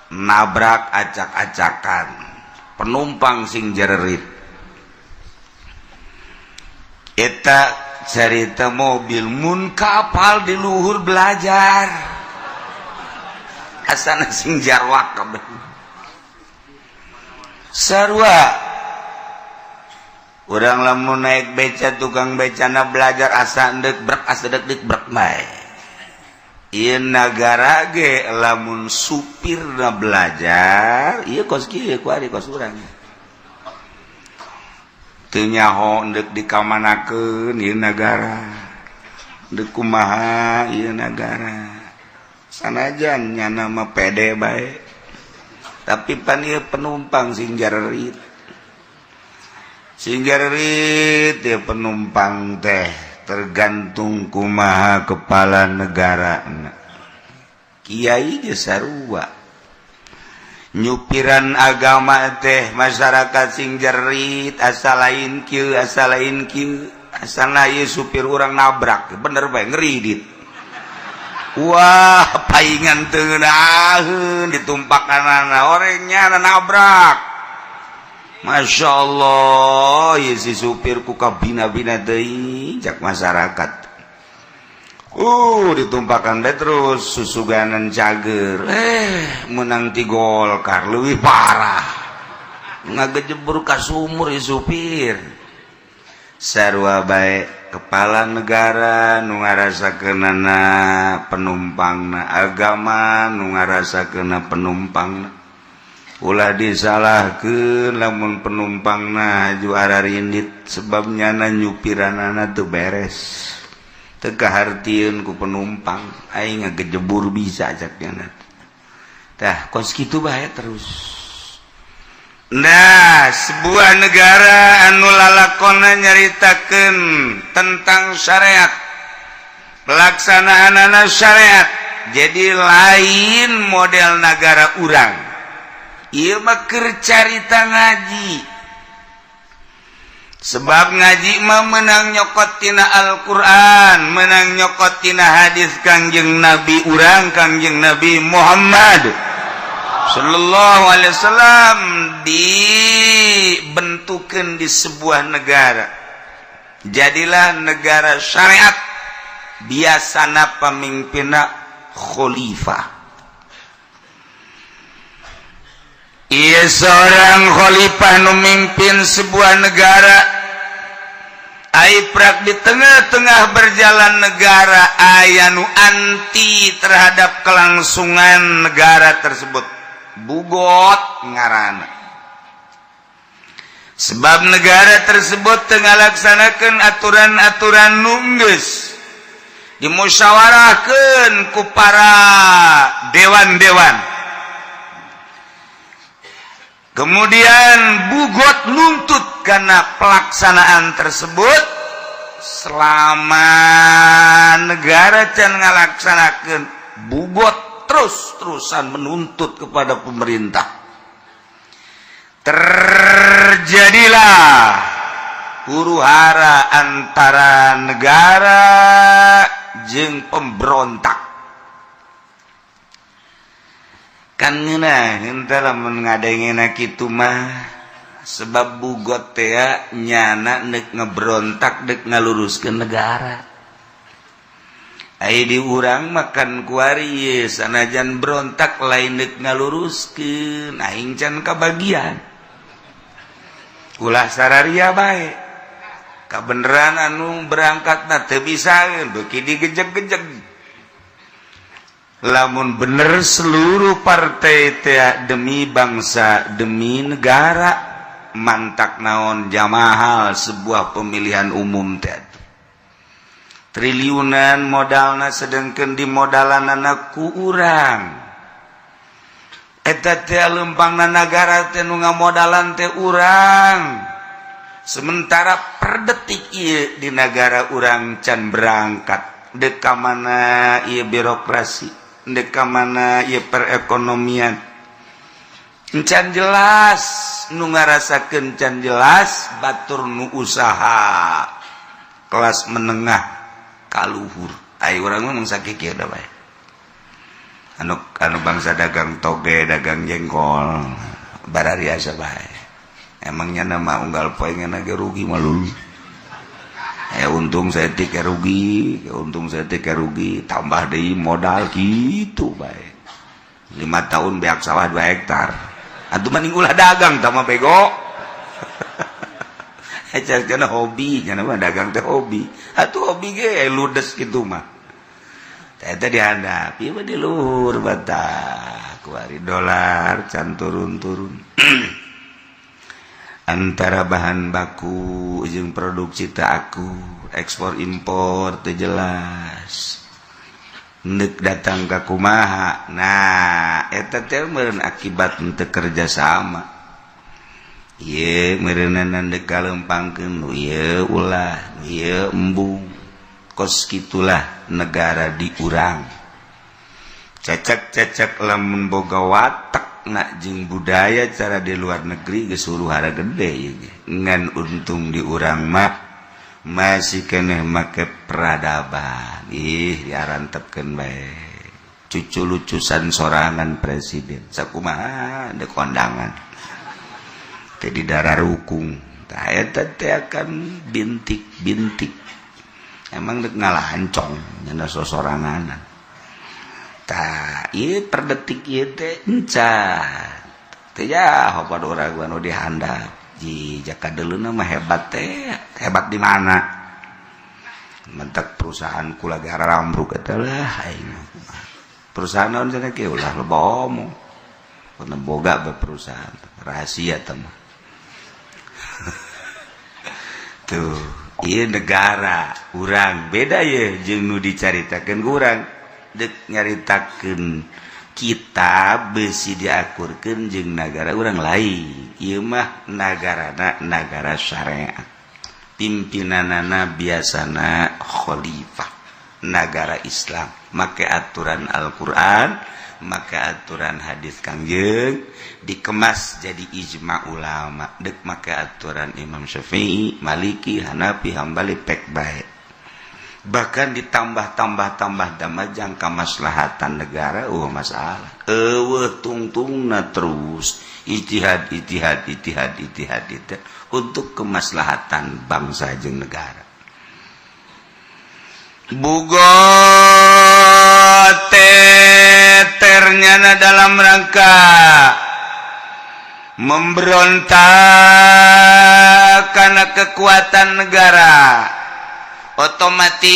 nabrak acak-acakan, penumpang sing jererit. Eta carita mobil mun kapal di luhur belajar asana sing jarwak kabeh sarua. Urang lamun naik beca tukang becana belajar asa endek brek asa dek brek bae. Ieu nagara ge lamun supirna belajar, ieu kos kieu ku ari kos urang. Teu nyaho endek dikamanakeun ieu nagara. Endek kumaha ieu nagara. Sanajan nyana mah pede bae. Tapi pan ieu penumpang sing jarerit. Sing jarerit ya penumpang teh tergantung kumaha kepala negara. Kiai ge sarua. Nyupiran agama teh masyarakat sing jerit asa lain kieu asa lain kieu. Asana ieu supir urang nabrak bener bae ngeridit. Wah, paingan teu ngeunaheun ditumpakanana orangnya nabrak. Masya Allah, ya si supir ku kabina-bina deui jak masyarakat. Ditumpakan deh terus susuganan cager. Menang 3 Golkar leuwih parah. Ngagejebur ka sumur ya supir. Sarua bae kepala negara nu ngarasakeunana penumpangna, agama nu ngarasakeunna penumpangna. Ulah disalahkeun lamun penumpangna juara rindit sebabnya nyupiranana teu beres. Teu kahartieun ku penumpang, aing ngagejebur bisa cakna. Tah, kos kitu bae terus. Nah, sebuah negara anu lalakonna nyaritakeun tentang syariat. Pelaksanaanana syariat. Jadi lain model negara urang. Ieu mah keur carita ngaji. Sebab ngaji mah menang nyokot tina Al-Qur'an, menang nyokot tina hadis Kangjeng Nabi urang Kangjeng Nabi Muhammad sallallahu alaihi wasallam dibentukeun di sebuah negara. Jadilah negara syariat. Biasana pamimpinna khalifah. Ia seorang khalifah nu mimpin sebuah negara. Aiprak di tengah-tengah berjalan negara aya nu anti terhadap kelangsungan negara tersebut. Bugot ngaranna. sebab negara tersebut tengah laksanakan aturan-aturan nunggeus dimusyawarahkeun ku para dewan-dewan. Kemudian bugot nuntut karena pelaksanaan tersebut selama negara can ngalaksanakeun bugot terus-terusan menuntut kepada pemerintah. Terjadilah huru-hara antara negara jeung pemberontak. Kan ngeunah henteu lamun ngadengena kitu mah sebab bugot teh nyana neuk ngeberontak deuk ngaluruskeun negara. Ai di urang makan kuari ye sanajan berontak lain neuk ngaluruskeun aing can kabagian. Ulah sararia bae. Kabeneran anu berangkatna teu bisaeun beuki digejeg-gejeg. Lamun bener seluruh partai teh demi bangsa, demi negara, mantak naon jamahal sebuah pemilihan umum teh. Triliunan modalna sedengkeun dimodalanana ku urang. Eta teh lempangna nagara teh nu ngamodalan teh urang. Sementara per detik ieu di negara urang can berangkat deuk ka mana ieu birokrasi, deuk ka mana ieu perekonomian. Can jelas nu ngarasakeun can jelas batur nu usaha kelas menengah kaluhur. Ai urang mah sakiki da bae. Anu bangsa dagang toge, dagang jengkol, barariasa bae. Emangnya nama unggal poe ngana ge rugi malulu. Untung saya teh rugi, untung saya teh rugi, tambah deui modal kitu bae. 5 tahun beak sawah 2 hektar. Atuh mending ulah dagang tah mah bego. Cenah hobi, cenah mah dagang teh hobi. Atuh hobi ge ludes kitu mah. Eta dihadap, ieu mah di luhur batak. Kuari dolar can turun-turun. Antara bahan baku jeung produksi teu aku, ekspor impor teu jelas. Neuk datang ka kumaha. Nah, eta teh meureun akibat teu kerja sama. Ieu meureunana deuk kalempangkeun nu ieu ulah, nu ieu embung. Kos kitulah negara diurang. Cacak-cacak lamun boga watak nak jeung budaya cara di luar negeri geus huru-hara gede ieu ge. Ngan untung diurang mah masih keneh make peradaban. Ih, diarantepkeun bae. Cucu lucusan sorangan presiden. Sakumaha deuk kondangan. Teh di darah rukung. Tah eta teh akan bintik-bintik. Emang dek ngalah hancong nyana sosoranganan. Tah ieu per detik ieu teh encan. Teh ya hopad urang anu dihandap. Ji jakadeuluna mah hebat teh. Hebat di mana? Mentek perusahaan kula ge ramruk eta lah aing. Perusahaan naon cenah ge ulah loba omong. Pernah boga be perusahaan rahasia teh mah. Tuh ieu negara urang beda ye jeung nu dicaritakeun urang deuk nyaritakeun kita beusi diakurkeun jeung negara urang lain. Ieu mah nagarana nagara syariat. Pimpinanana biasana khalifah, negara Islam. Make aturan Al-Qur'an, make aturan hadis Kangjeng, dikemas jadi ijma ulama. Deuk make aturan Imam Syafi'i, Maliki, Hanafi, Hambali pek bae. Bahkan ditambah-tambah damajang kamaslahatan negara masalah. Eueuh tungtungna terus ijtihad untuk kemaslahatan bangsa jeung negara. Bugot ternyana dalam rangka memberontak karena kekuatan negara, otomatis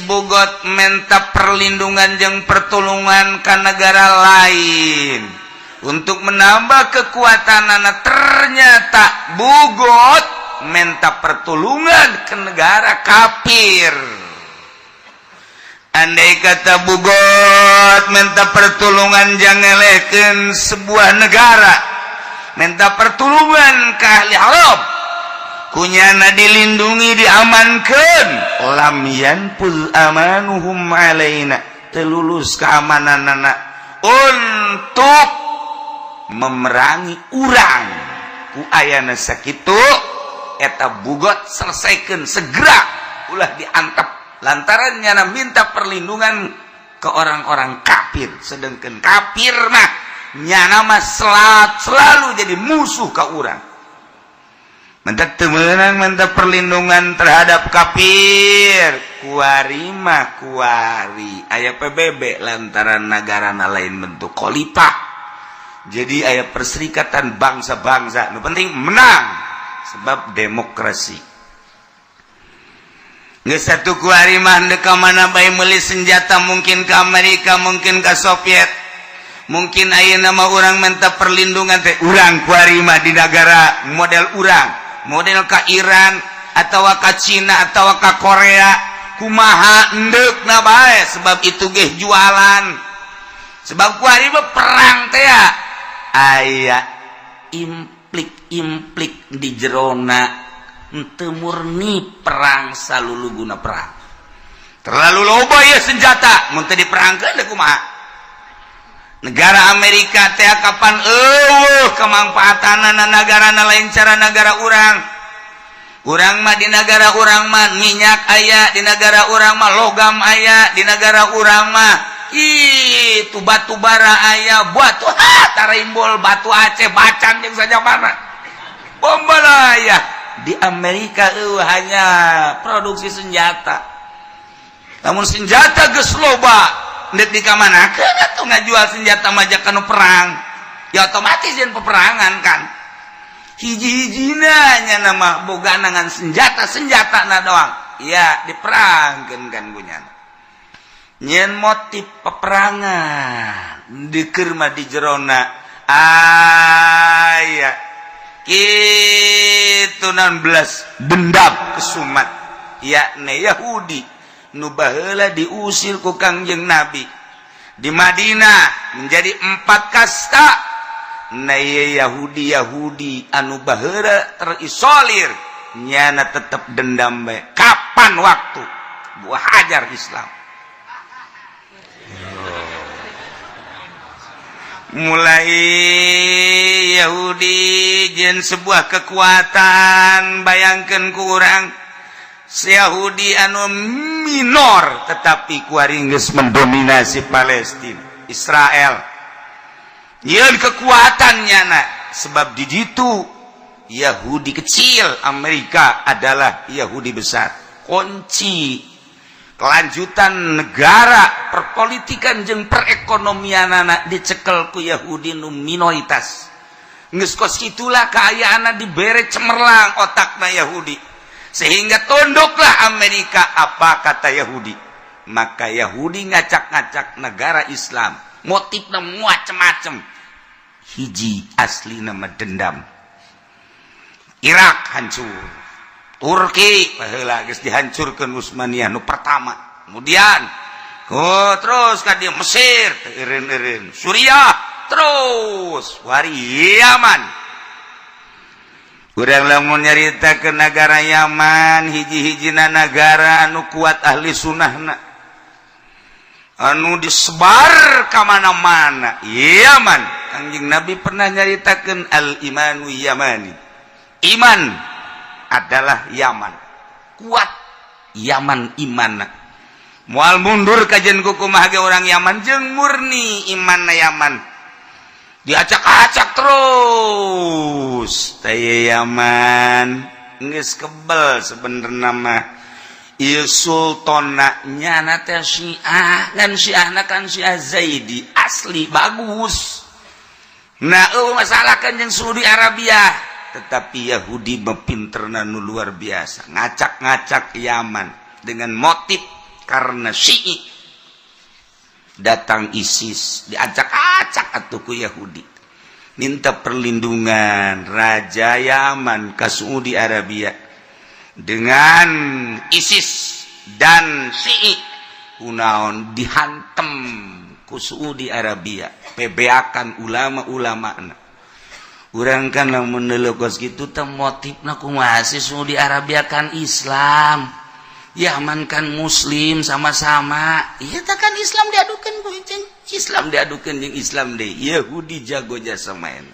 bugot minta perlindungan jeung pertolongan ke negara lain. untuk menambah kekuatan anak, ternyata bugot minta pertolongan ke negara kafir. Andai kata bugot minta pertolongan jangelehkeun sebuah negara, minta pertolongan ke ahli haram, kunyana dilindungi, diamankan, lam yanfuz amanuhum alaina, telulus keamanan anak untuk memerangi urang ku ayana sakitu, eta bugot selesaikan segera ulah diantep, lantaran nyana minta perlindungan ke orang-orang kafir, sedangkan kafir mah nyana mah selalu jadi musuh ka urang. Minta temenang, minta perlindungan terhadap kafir, kuari mah kuari aya PBB lantaran negara lain bentuk khalifah. Jadi aya perserikatan bangsa-bangsa, nu penting menang sebab demokrasi. Geus satu kuari mah henteu ka mana bae meuli senjata, mungkin ke Amerika, mungkin ke Soviet, mungkin ayeuna mah urang minta perlindungan teh urang kuari mah di negara model urang, model ka Iran atawa ka Cina atawa ka Korea, kumaha endeukna bae, sebab itu ge jualan. Sebab kuari mah perang teh ya aya implik di jerona, henteu murni perang saluluguna perang. Terlalu loba ya senjata, mun teu diperangkeun teh kumaha? Negara Amerika teh kapan eueuh kemanfaatanna negarana lain cara negara urang. Urang mah di negara urang mah minyak aya, di negara urang mah logam aya, di negara urang mah itu batu bara aya, batu tarimbol, batu Aceh, bacan yang saja mana bombala aya. Di Amerika hanya produksi senjata, namun senjata geus loba ndek dikamanakeun atuh ngajual senjata majak kanu perang, ya otomatis yen peperangan kan. Hiji-hijina nya nama boga nangan senjata doang, ya diperangkeun kan bunyana. Nyen motif peperangan dikeur mah di jerona aya kitu 16 dendam kesumat, yakni Yahudi nu baheula diusir ku Kangjeng Nabi di Madinah menjadi 4 kasta. Na Yahudi anu baheula terisolir nyana tetep dendam bae. Kapan waktu buah hajar Islam. Mulai Yahudi jeung sebuah kekuatan, bayangkeun ku urang si Yahudi anu minor tetapi kuari geus mendominasi Palestina, Israel. Yeun kekuatannya na, sebab di ditu Yahudi kecil, Amerika adalah Yahudi besar. Kunci kelanjutan negara, perpolitikan jeung perekonomian anak dicekel ku Yahudi nu minoritas. Geus kos kitulah kaayaanna dibere cemerlang otakna Yahudi, sehingga tunduklah Amerika apa kata Yahudi. Maka Yahudi ngacak-ngacak negara Islam, motifna macam-macam. Hiji asli nama dendam. Irak hancur, Turki baheula geus dihancurkeun Utsmaniyah nu pertama. Kemudian terus ka dieu Mesir eureun-eureun, Suriah, terus wari Yaman. Urang lamun nyaritakeun negara Yaman, hiji-hijina negara anu kuat ahli sunnahna, anu disebar ka mana-mana. Yaman, Kangjeng Nabi pernah nyaritakeun al-imanu yamani. Iman adalah Yaman. Kuat Yaman imanna. Moal mundur kajen kumaha ge orang Yaman jeung murni imanna Yaman. Diacak-acak terus. Taya Yaman geus kebel sebenarnya mah. Ieu sultana nyana teh Syiah, ngan Syiahna kan Syiah Zaidi, asli bagus. Nah, masalah kan yang Saudi Arabia, tetapi Yahudi pinterna nu luar biasa, ngacak-ngacak Yaman dengan motif karena Syi'i datang ISIS, diacak-acak atuh ku Yahudi. minta perlindungan Raja Yaman ke Saudi Arabia dengan ISIS dan Syi'i kunaon dihantem ku Saudi Arabia pebeakan ulama-ulama. Urang kan lamun neuleukeus kitu teh motifna kumaha sih Saudi Arabia kan Islam, Yaman kan Muslim sama-sama. Ieu teh kan Islam diadukeun ku Islam diadukeun jeung Islam deui. Yahudi jago jasa main.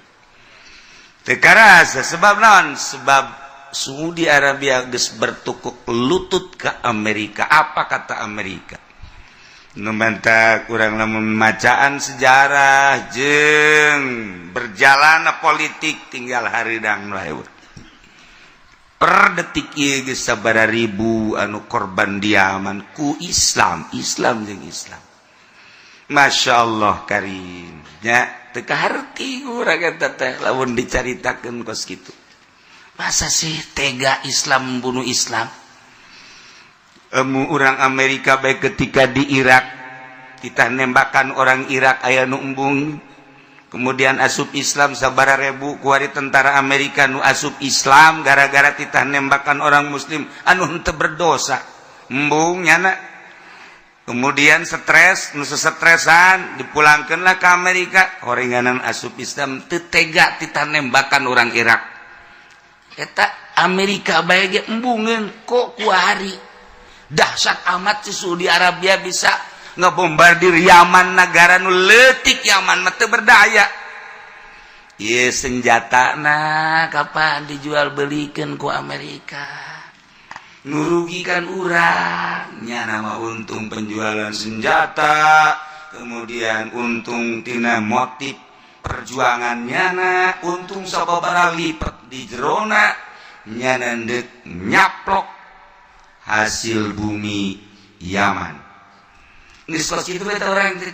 Teu karasa sebab naon? Sebab Saudi Arabia geus bertukuk lutut ke Amerika. Apa kata Amerika? Numantak kurang lamun macaan sejarah jeung berjalan politik tinggal haridang wae. Per detik ieu geus sabaraha ribu anu korban di Yaman ku Islam jeung Islam. Masya Allah karim. Nya teu kaharti urang eta teh lamun dicaritakeun kos kitu. Masa sih tega Islam bunuh Islam? Orang Amerika baik ketika di Irak kita nembakan orang Irak aya nu embung kemudian asup Islam sabaraha ribu kuari tentara Amerika nu asup Islam gara-gara kita nembakan orang Muslim anu henteu berdosa embung nyana kemudian stres nu stressan dipulangkeunlah ke Amerika horenganan asup Islam teu tega kita nembakan orang Irak eta Amerika bae ge embungeun kok kuari dahsyat amat si Saudi Arabia bisa ngebombardir Yaman negara nu leutik Yaman mah teu berdaya. Ieu senjatana kapan dijual belikeun ku Amerika. Nurugikan urang nya nama untung penjualan senjata, kemudian untung tina motif perjuangannya na, untung sababaraha lipat di jerona nya nandek nyaplok hasil bumi Yaman. Geus kos kitu eta urang teh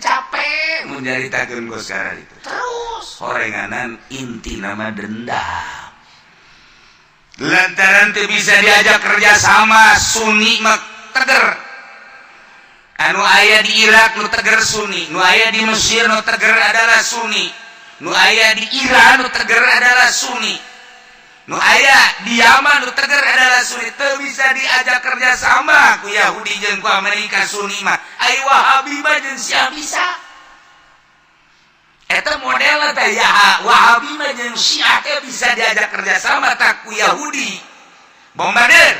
capek mun nyaritakeun kos karana itu. Terus horenganan inti nama dendam. Lantaran teu bisa diajak kerja sama Sunni mah teger. Anu aya di Irak nu teger Sunni, nu aya di Mesir nu teger adalah Sunni, nu aya di Iran nu teger adalah Sunni. Nu aya di Yaman nu teger adalah Sunni, teu bisa diajak kerja sama ku Yahudi jeung ku Amerika Sunni mah. Ai Wahabi mah jeung Syiah bisa. Eta model teh ya Wahabi mah jeung Syiah teh bisa diajak kerja sama tak ku Yahudi. Bombardir.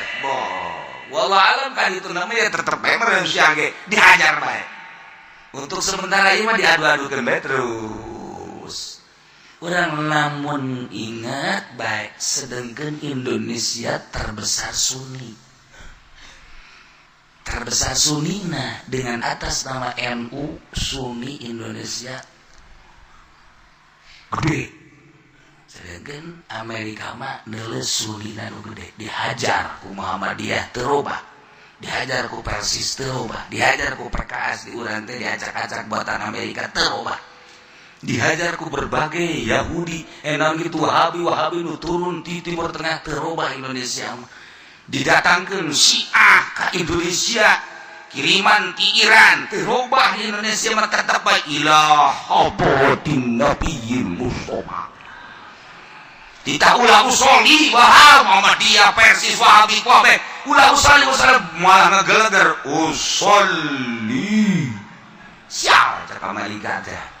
Wallahu alam kan itu namanya tetep emer Syiah ge dihajar bae. Untuk sementara ieu mah diadu-adukeun bae terus. Urang lamun ingat baik sedangkan Indonesia terbesar Sunni nah dengan atas nama NU Sunni Indonesia gede sedangkan Amerika mah neuleus Sunni nu gede dihajar ku Muhammadiyah teu robah dihajar ku Persis teu robah dihajar ku PKS di urang teh diacak-acak buatan Amerika teu robah dihajar ku berbagai Yahudi enam gitu Wahabi nu turun di Timur Tengah terubah Indonesia didatangkan Syiah ke Indonesia kiriman di Iran terubah Indonesia mah tetep ilah abadin nabiyyin mustafa ditaulah usoli Wahab Muhammadiyah Persis Wahabi kabeh ulah usoli malah ngegeleger usoli sial cak Amerika teh.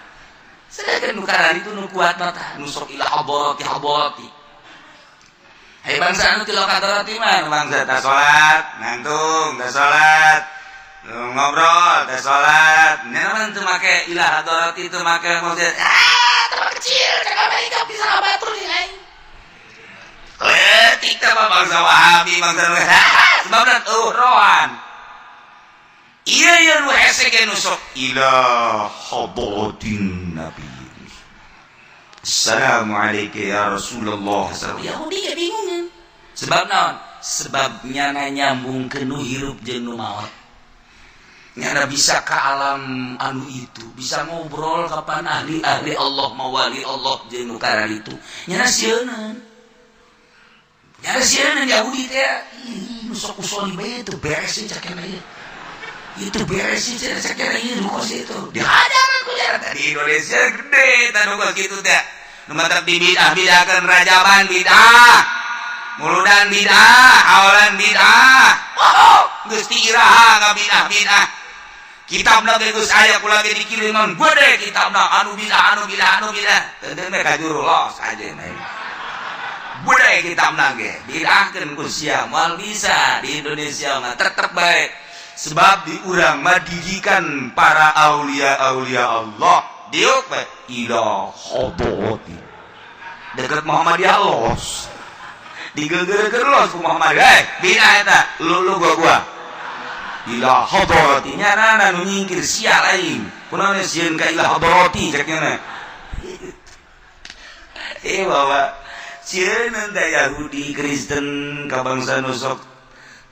Sedangkan nukaran itu nu kuat mata nusuk ila haboroti. Hei bangsa anu tilo katoroti mah bangsa tak salat, ngantung tak salat, ngobrol tak salat. Nenaman teu make ila haboroti teu make maksud tempat kecil cak Amerika bisa ngabatur lain. Letik teh bangsa Wahabi bangsa sebabna rohan. Iya nu hese ge nusuk ila hadratin nabi. Assalamualaikum ya Rasulullah. Yahudi ge bingung. Sebab naon? Sebabnya nyambung ke nu hirup jeung nu maot. Nyana bisa ke alam anu itu, bisa ngobrol kapan ahli-ahli Allah mawali Allah jeung nu karan itu. Nyana sieun. Nyana sieun Yahudi teh nusuk usoli bae teu beres cak keneh. Itu beresin saya sekira ini kos itu. Dihajar aku ya tadi Indonesia gede tadi kos gitu teh. Numatak di bidah rajaban bidah. Muludan bidah, awalan bidah. Oh, Gusti iraha ngabidah. Kitabna ge geus aya kula ge dikiriman gede kitabna anu bidah. Teu mereka juru los aja nih. Gede kitabna ge bidahkeun ku sia moal bisa di Indonesia mah tetep bae. Sebab di urang mah didikan para aulia Allah. Diuk bae ila khodoti. Dekat Muhammadiyah los. Digeger-geger los ku Muhammadiyah. Bidah eta lu gua. Ila hadrati nyana nu nyingkir sia lain kunaon sieun ka ila hadrati cek nya bahwa sieun teh Yahudi Kristen ka bangsa nu sok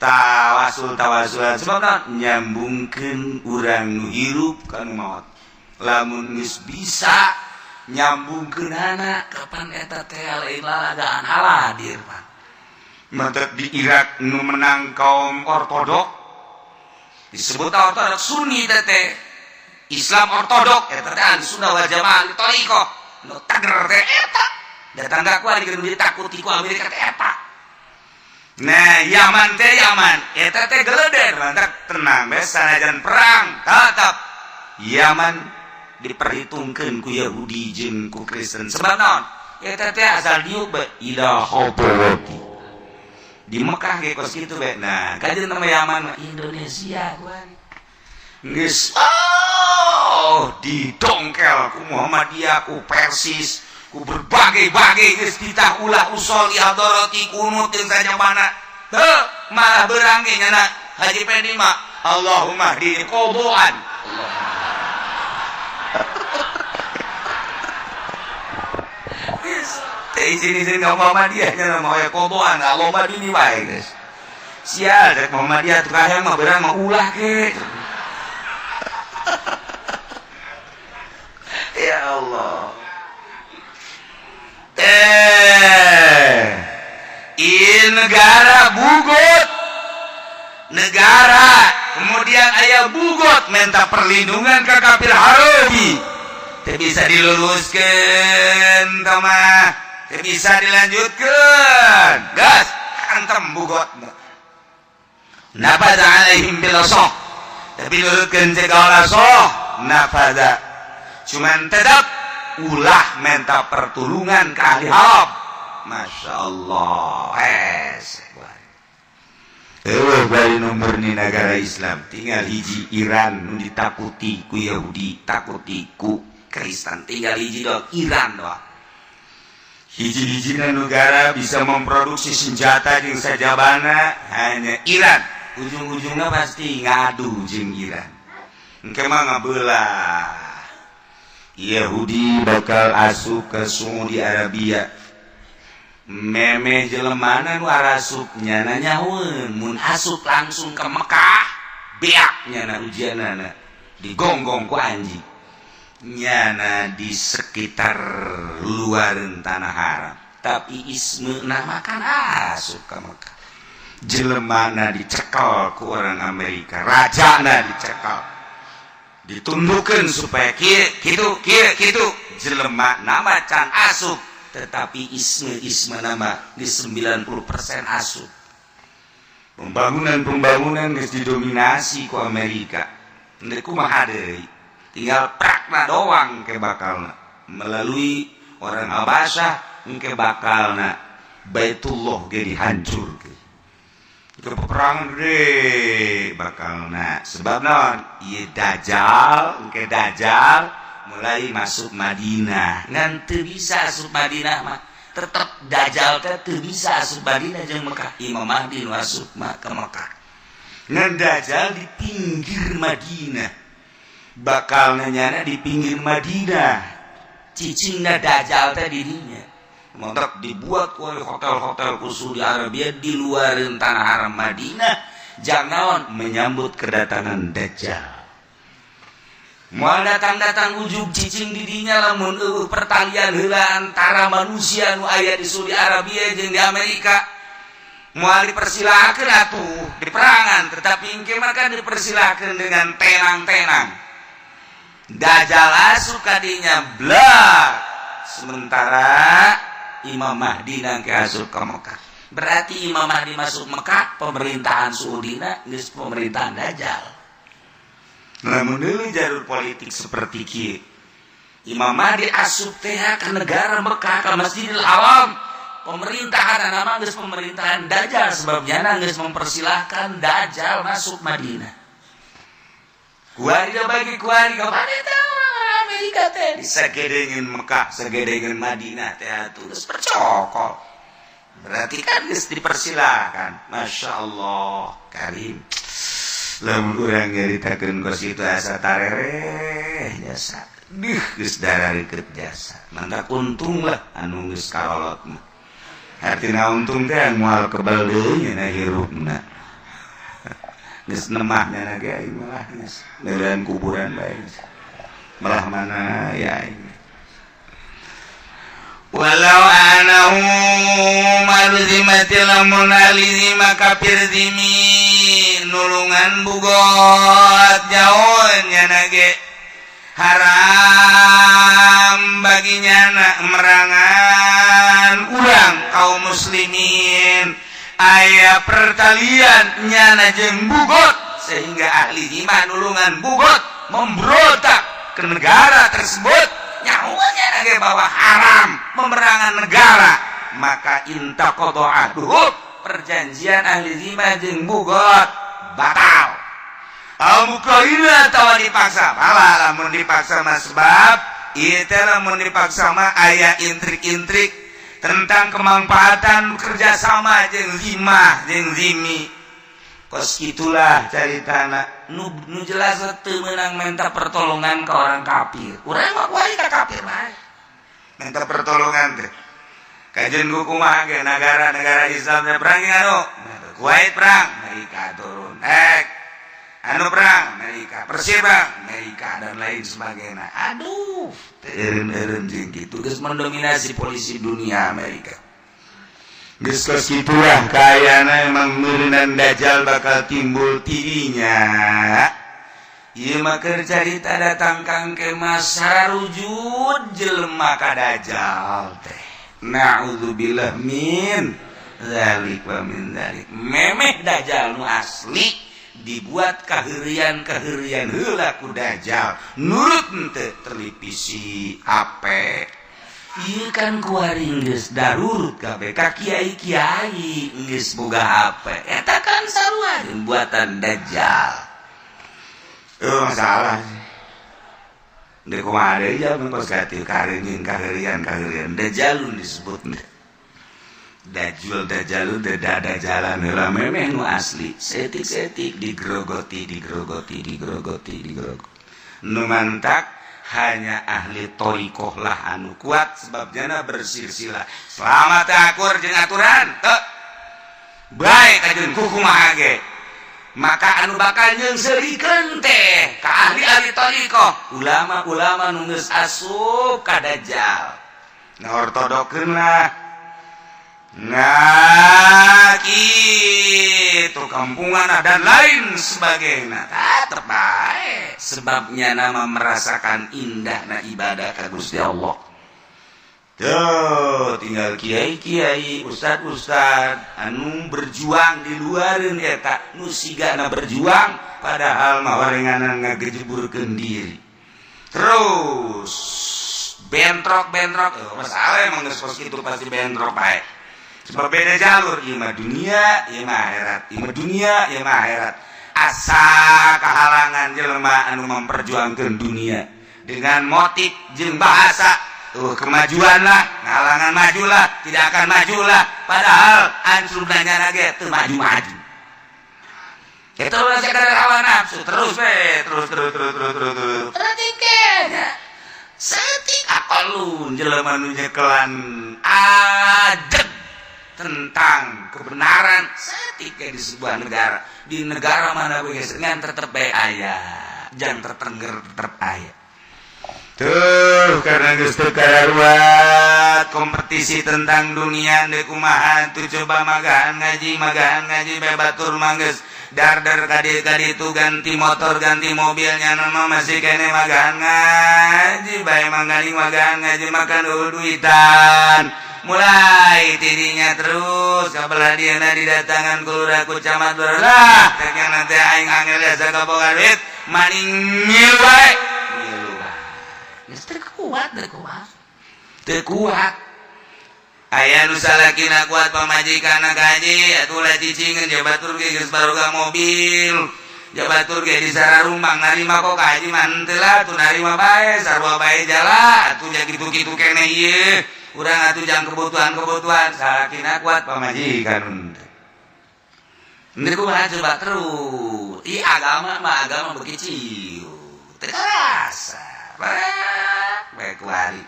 tawasulan sebab nyambungkeun urang nu hirup ka nu maot lamun geus bisa nyambungkeunana kapan eta teh lain lalagaan haladir mah mantep di Irak nu menang kaum ortodok disebut ortodok Sunni teh Islam ortodok eta teh ahli sunnah wal jamaah di thariqah nu tager teh eta datang ka kuari keur ditakuti ku Amerika teh eta nah Yaman eta teh geleder lantak tenang bae sanajan perang tetep Yaman diperhitungkeun ku Yahudi jeung ku Kristen sebab naon eta teh asal diuk bae ila hadrati di Mekah ge kos kitu be. Nah, kajeun nama Yaman Indonesia kuan. Geus didongkel ku Muhammadiyah, ku Persis, ku berbagai-bagai geus ditah ulah usul ihadarati kunut jeung sajabana. Teu malah beurang ge nyana Haji Pendi mah Allahumma hdini qodoan. Izin ka Muhammadiyah nya mah aya kodoan enggak lomba dini wae guys. Sia rek Muhammadiyah teu kahayang mah beurang mah ulah ke. Ya Allah. Negara bugot. Negara kemudian aya bugot minta perlindungan ka kafir Arabi. Teu bisa diluluskeun tah mah. Bisa dilanjutkan gas antem bugot nafada alaihim bilasoh tapi nurutkan segala soh nafada cuman tetap ulah minta pertolongan ke ahli halab Masya Allah dari nomor ni negara Islam tinggal hiji Iran nu ditakuti ku Yahudi takuti ku Kristen tinggal hiji dong Iran doang hiji-hijina negara bisa memproduksi senjata jeung sajabana hanya Iran ujung-ujungnya pasti ngadu jeung Iran engke mah ngabelah Yahudi bakal asup ke Saudi Arabia meme jelemana nu arasup nyana nyaweun mun asup langsung ke Mekah beak nyana ujianana digonggong ku anjing nyana di sekitar luar tanah haram tapi isme namakan asup ka Mekah jelemana dicekal ku orang Amerika rajana dicekal ditundukkan supaya kitu jelema nama can asup tetapi isme nama di 90% asup pembangunan geus didominasi ku Amerika ndek kumaha deui tinggal prakna doang ke bakalna melalui orang Habasyah ke bakalna Baitullah ge dihancurkeun ke peperangan gede bakalna sebab naon ieu dajjal ke dajjal mulai masuk Madinah ngan teu bisa asup Madinah mah tetep dajjal teh teu bisa asup Madinah jeung Mekah Imam Mahdi nu asup ke Mekah ngan dajjal di pinggir Madinah bakal nanyana di pinggir Madinah cicingna dajjal teh dirinya montrak dibuat oleh hotel-hotel khusus di Arabia di luar tanah haram Madinah jangan menyambut kedatangan dajjal moal datang ujug cicing didinya lamun pertalian heula antara manusia nu aya di Saudi Arabia jeung di Amerika Moal dipersilakan atuh di perangan, tetapi engke maka dipersilakan dengan tenang-tenang. Dajjal asup kadinya blak. Sementara Imam Mahdi nangke asup ke Mekah. Berarti Imam Mahdi masuk Mekah, pemerintahan Saudina geus pemerintahan Dajjal. Namun deui jalur politik seperti kieu. Imam Mahdi asup teh ka negara Mekah, ka Masjidil Haram. Pemerintahan nama geus pemerintahan Dajjal, sebabnya geus mempersilahkan Dajjal masuk Madinah. Kuari bagi kuari kapan eta orang Amerika teh disagedengeun Mekah, sagedengeun Madinah teh atuh geus percokol. Berarti kan geus dipersilahkan. Masya Allah karim. Lamun urang nyaritakeun ka situ asa tarereh jasa. Geus darareukeut jasa. Mantap untung lah anu geus karolot mah. Artina untung teh moal kebal deui nya hirupna. Geus nemahnya na ge aing mah geus neureun kuburan bae. Malah mana ya aing. Walau anahu marzimatil munalizima kafir dimi nulungan bugot jauh nya na ge haram baginya nak merangan urang kaum muslimin aya pertalian nyana jeung bugot sehingga ahli iman nulungan bugot memberontak ke negara tersebut nyawanya nage bahwa haram memerangan negara, maka intaqadha perjanjian ahli iman jeung bugot batal. Al-muqayyina tawa dipaksa, malah lamun dipaksa mah sebab ieu teh lamun dipaksa mah aya intrik-intrik tentang kemanfaatan kerjasama jeung zimah jeung zimi. Kos itulah caritana nu jelas teu meunang minta pertolongan ke orang kafir. Urang mah kuari ka kafir mah. Minta pertolongan teh. Kajen ku kumaha ge negara-negara Islam teh perang anu. Kuwait perang, Amerika turun. Anu perang Amerika, Persia perang Amerika dan lain sebagainya. Aduh, eureun-eureun jeung kitu geus mendominasi polisi dunia Amerika. Geus kos kitulah kayana emang meureunnan Dajjal bakal timbul tidinya. Ieu mah keur carita datang kangke masa rujud jelema ka Dajjal teh. Na'udzubillah min zalik wa min zalik. Memeh Dajjal nu asli dibuat kaherian heula ku Dajjal nurut henteu televisi HP. Ieu kan kuari geus darurut kabeh ka kiai-kiai geus boga HP. Eta kan sarua buatan Dajjal. Masalah sih. Dek kumaha deui ya mengkos kati kaherian Dajjalun disebutna. Dajjal jalan heula memeh nu asli setik-setik digrogoti nu mantak hanya ahli thariqah lah anu kuat sebab jana bersilsilah selama teu akur jeung aturan teu bae kajeun kumaha ge maka anu bakal nyeungseulikeun teh ka ahli thariqah ulama-ulama nu geus asup ka Dajjal ortodokeun lah. Nah, gitu kampungan dan lain sebagainya. Tetep bae. Sebabnya nama merasakan indahna ibadah ka Gusti Allah. Tuh, tinggal kiai-kiai, ustad-ustad anu berjuang di luareun eta, nu sigana berjuang padahal mah warenganan ngagejeburkeun diri. Terus bentrok, masalah emang geus kos kitu pasti bentrok bae. Sebab beda jalur, ieu mah dunia, ieu mah akhirat. Ieu mah dunia, ieu mah akhirat. Asa kahalangan jelema anu memperjuangkeun dunia dengan motif jeung bahasa kemajuan lah, ngalangan majulah, tidak akan majulah, padahal ansurna nyana ge teu maju-maju. Itu mah sekadar hawa nafsu, terus. Perhatikeun setik akalun jelema nu nyekelan adeg tentang kebenaran setika di sebuah negara. Di negara mana begitu ngan tetep bae aya, jangan tertengger tetep aya. tuh karena geus teu kadaruat kompetisi tentang dunia deuk kumaha tuh coba magahan ngaji bebatur manggeus dar kaditu ganti motor ganti mobilnya nama masih kene magahan ngaji bae mangganing magahan ngaji makan duitan mulai tidinya terus kabelah dieuna didatangan ku lurah ku camat lurah lah teh nanti aing angel asa kaboga duit maning ngilu bae geus teu kuat aya nu salakina kuat pamajikanna kaji atuh lah cicingkeun jabatur ge geus baroga mobil jabatur ge di sararumbang narima kok kaji mah teu lah atuh narima bae sarua bae jala atuh ja kitu-kitu keneh ieu urang atuh jang kebutuhan salakina kuat pamajikan ini kumaha coba terus agama beuki ciu teu karasa bae kuari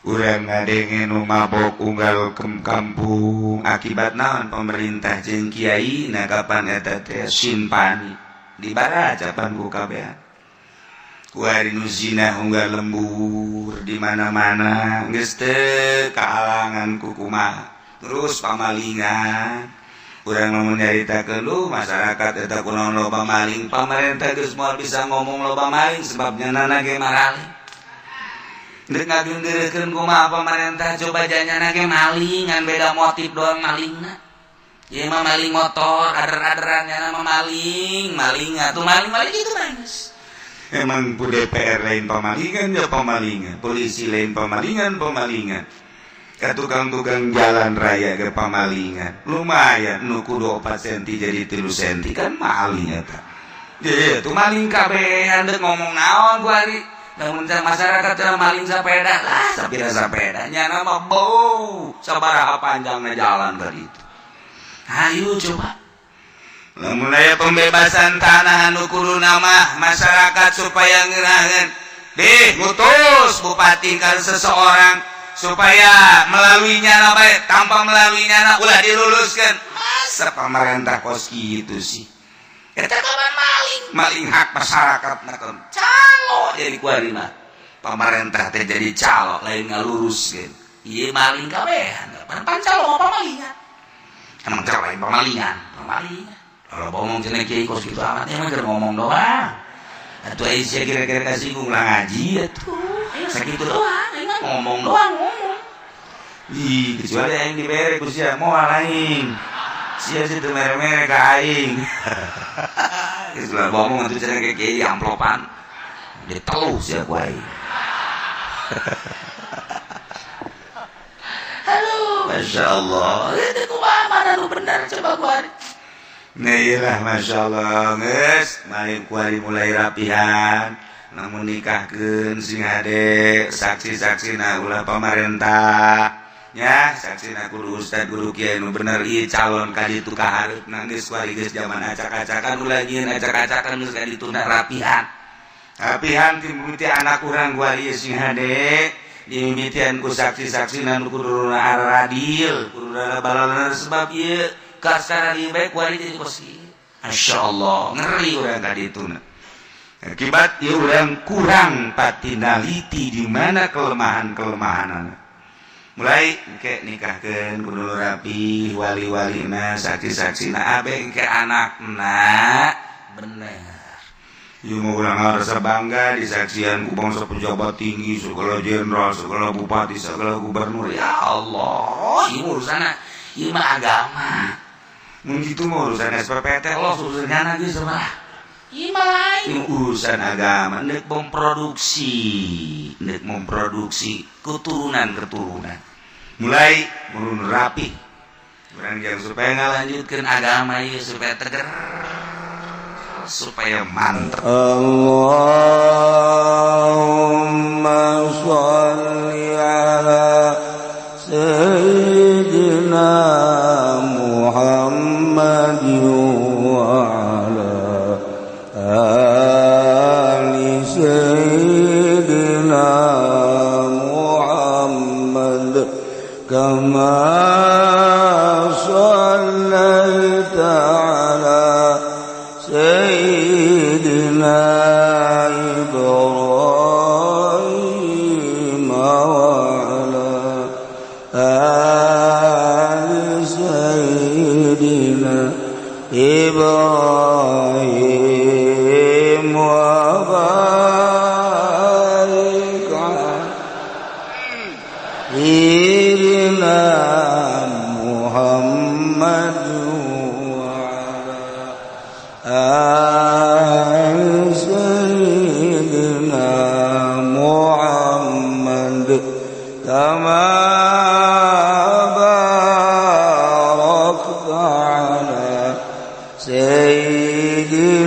urang ngadenge nu mabok unggal ke kampung akibat naon pemerintah jeung kiai na kapan eta teh simpani dibaracapan ku kabehan kuari nu zina unggal lembur di mana-mana geus teu kaalangan ku kumaha terus pamalingan urang mun nyaritakeun lu masyarakat eta kunaon loba maling pamarentah geus moal bisa ngomong loba maling sebabnya nana ge marali dek ngagenggeureukeun kumaha pamarentah coba janyana ge malingan beda motif doang malingna ieu mah maling motor ader-aderan nya mah maling atuh maling kitu manis emang pu DPR lain pamalingan ya pamalingan polisi lain pamalingan ka tukang-tukang jalan raya ge pamalingan lumayan nu kudu 4 senti jadi 3 senti kan maling eta ye tuh maling kabehan dek ngomong naon ku ari namun masyarakat cara maling sepeda lah sepeda nyana mah bau sabaraha panjangna jalan tadi itu ayo coba lamun aya pembebasan tanah anu kudu nama masyarakat supaya ngeuraheun ngutus bupati ka seseorang supaya melaluinya bae tanpa melaluinya ulah diluluskeun masa pemerintah kos kitu sih eta kapan maling hak masyarakat nakeun calo jadi kuarina pemerintah teh jadi calo lain ngaluruskeun ieu maling kabehan pan calo mah pamalingan emang calo lain pamalingan kalau ngomong cenah kiai kos kitu amat emang keur ngomong doang atuh aya kira-kira kasinggung lah ngaji atuh sakitu doang emang ngomong doang kecuali aing dibere ku sia moal aing sia teu mere-mere ka aing geus lah ngomong atuh cenah kiai amplopan diteluh sia ku aing halo masyaallah itu kumaha mana nu bener coba ku ari nah iyalah masyaallah geus main ku ari mulai rapihan namun nikahkeun sing hade saksi-saksina ulah pamarentah nya saksina kudu ustad guru kiai nu bener ieu calon ka ditu ka hareupna geus kuari geus zaman acak-acakan ulah nyieun acak-acakan geus ka ditu rapihan timimiti anak urang kuari sing hade dimimitian ku saksi-saksina nu kudu aradil kudu balana sebab ieu kasana di bae kuari jadi kosi masyaallah ngeri urang ka dituna akibat ieu urang kurang patinaliti di mana kelemahan-kelemahanna mulai engke nikahkeun kudu rapi wali-walina saksi-saksina abe engke anakna bener ieu mah urang harasa bangga disaksian ku bangsa pejabat tinggi segala jenderal segala bupati segala gubernur ya Allah ieu urusana ieu mah agama mun kitu mah urusan SPP teh los urusanna geus mah ieu mah lain urusan agama neuk memproduksi keturunan mulai mulun rapi urang jang supaya ngalanjutkeun agama ieu supaya teger supaya mantep Allahumma shalli ala sayyidina Muhammad wa ala ali sayyidina Muhammad kama sallaita ala sayyidina Ibrahim إبراهيم وبارك على سيدنا محمد وعلى آل سيدنا محمد كما باركت على سيدنا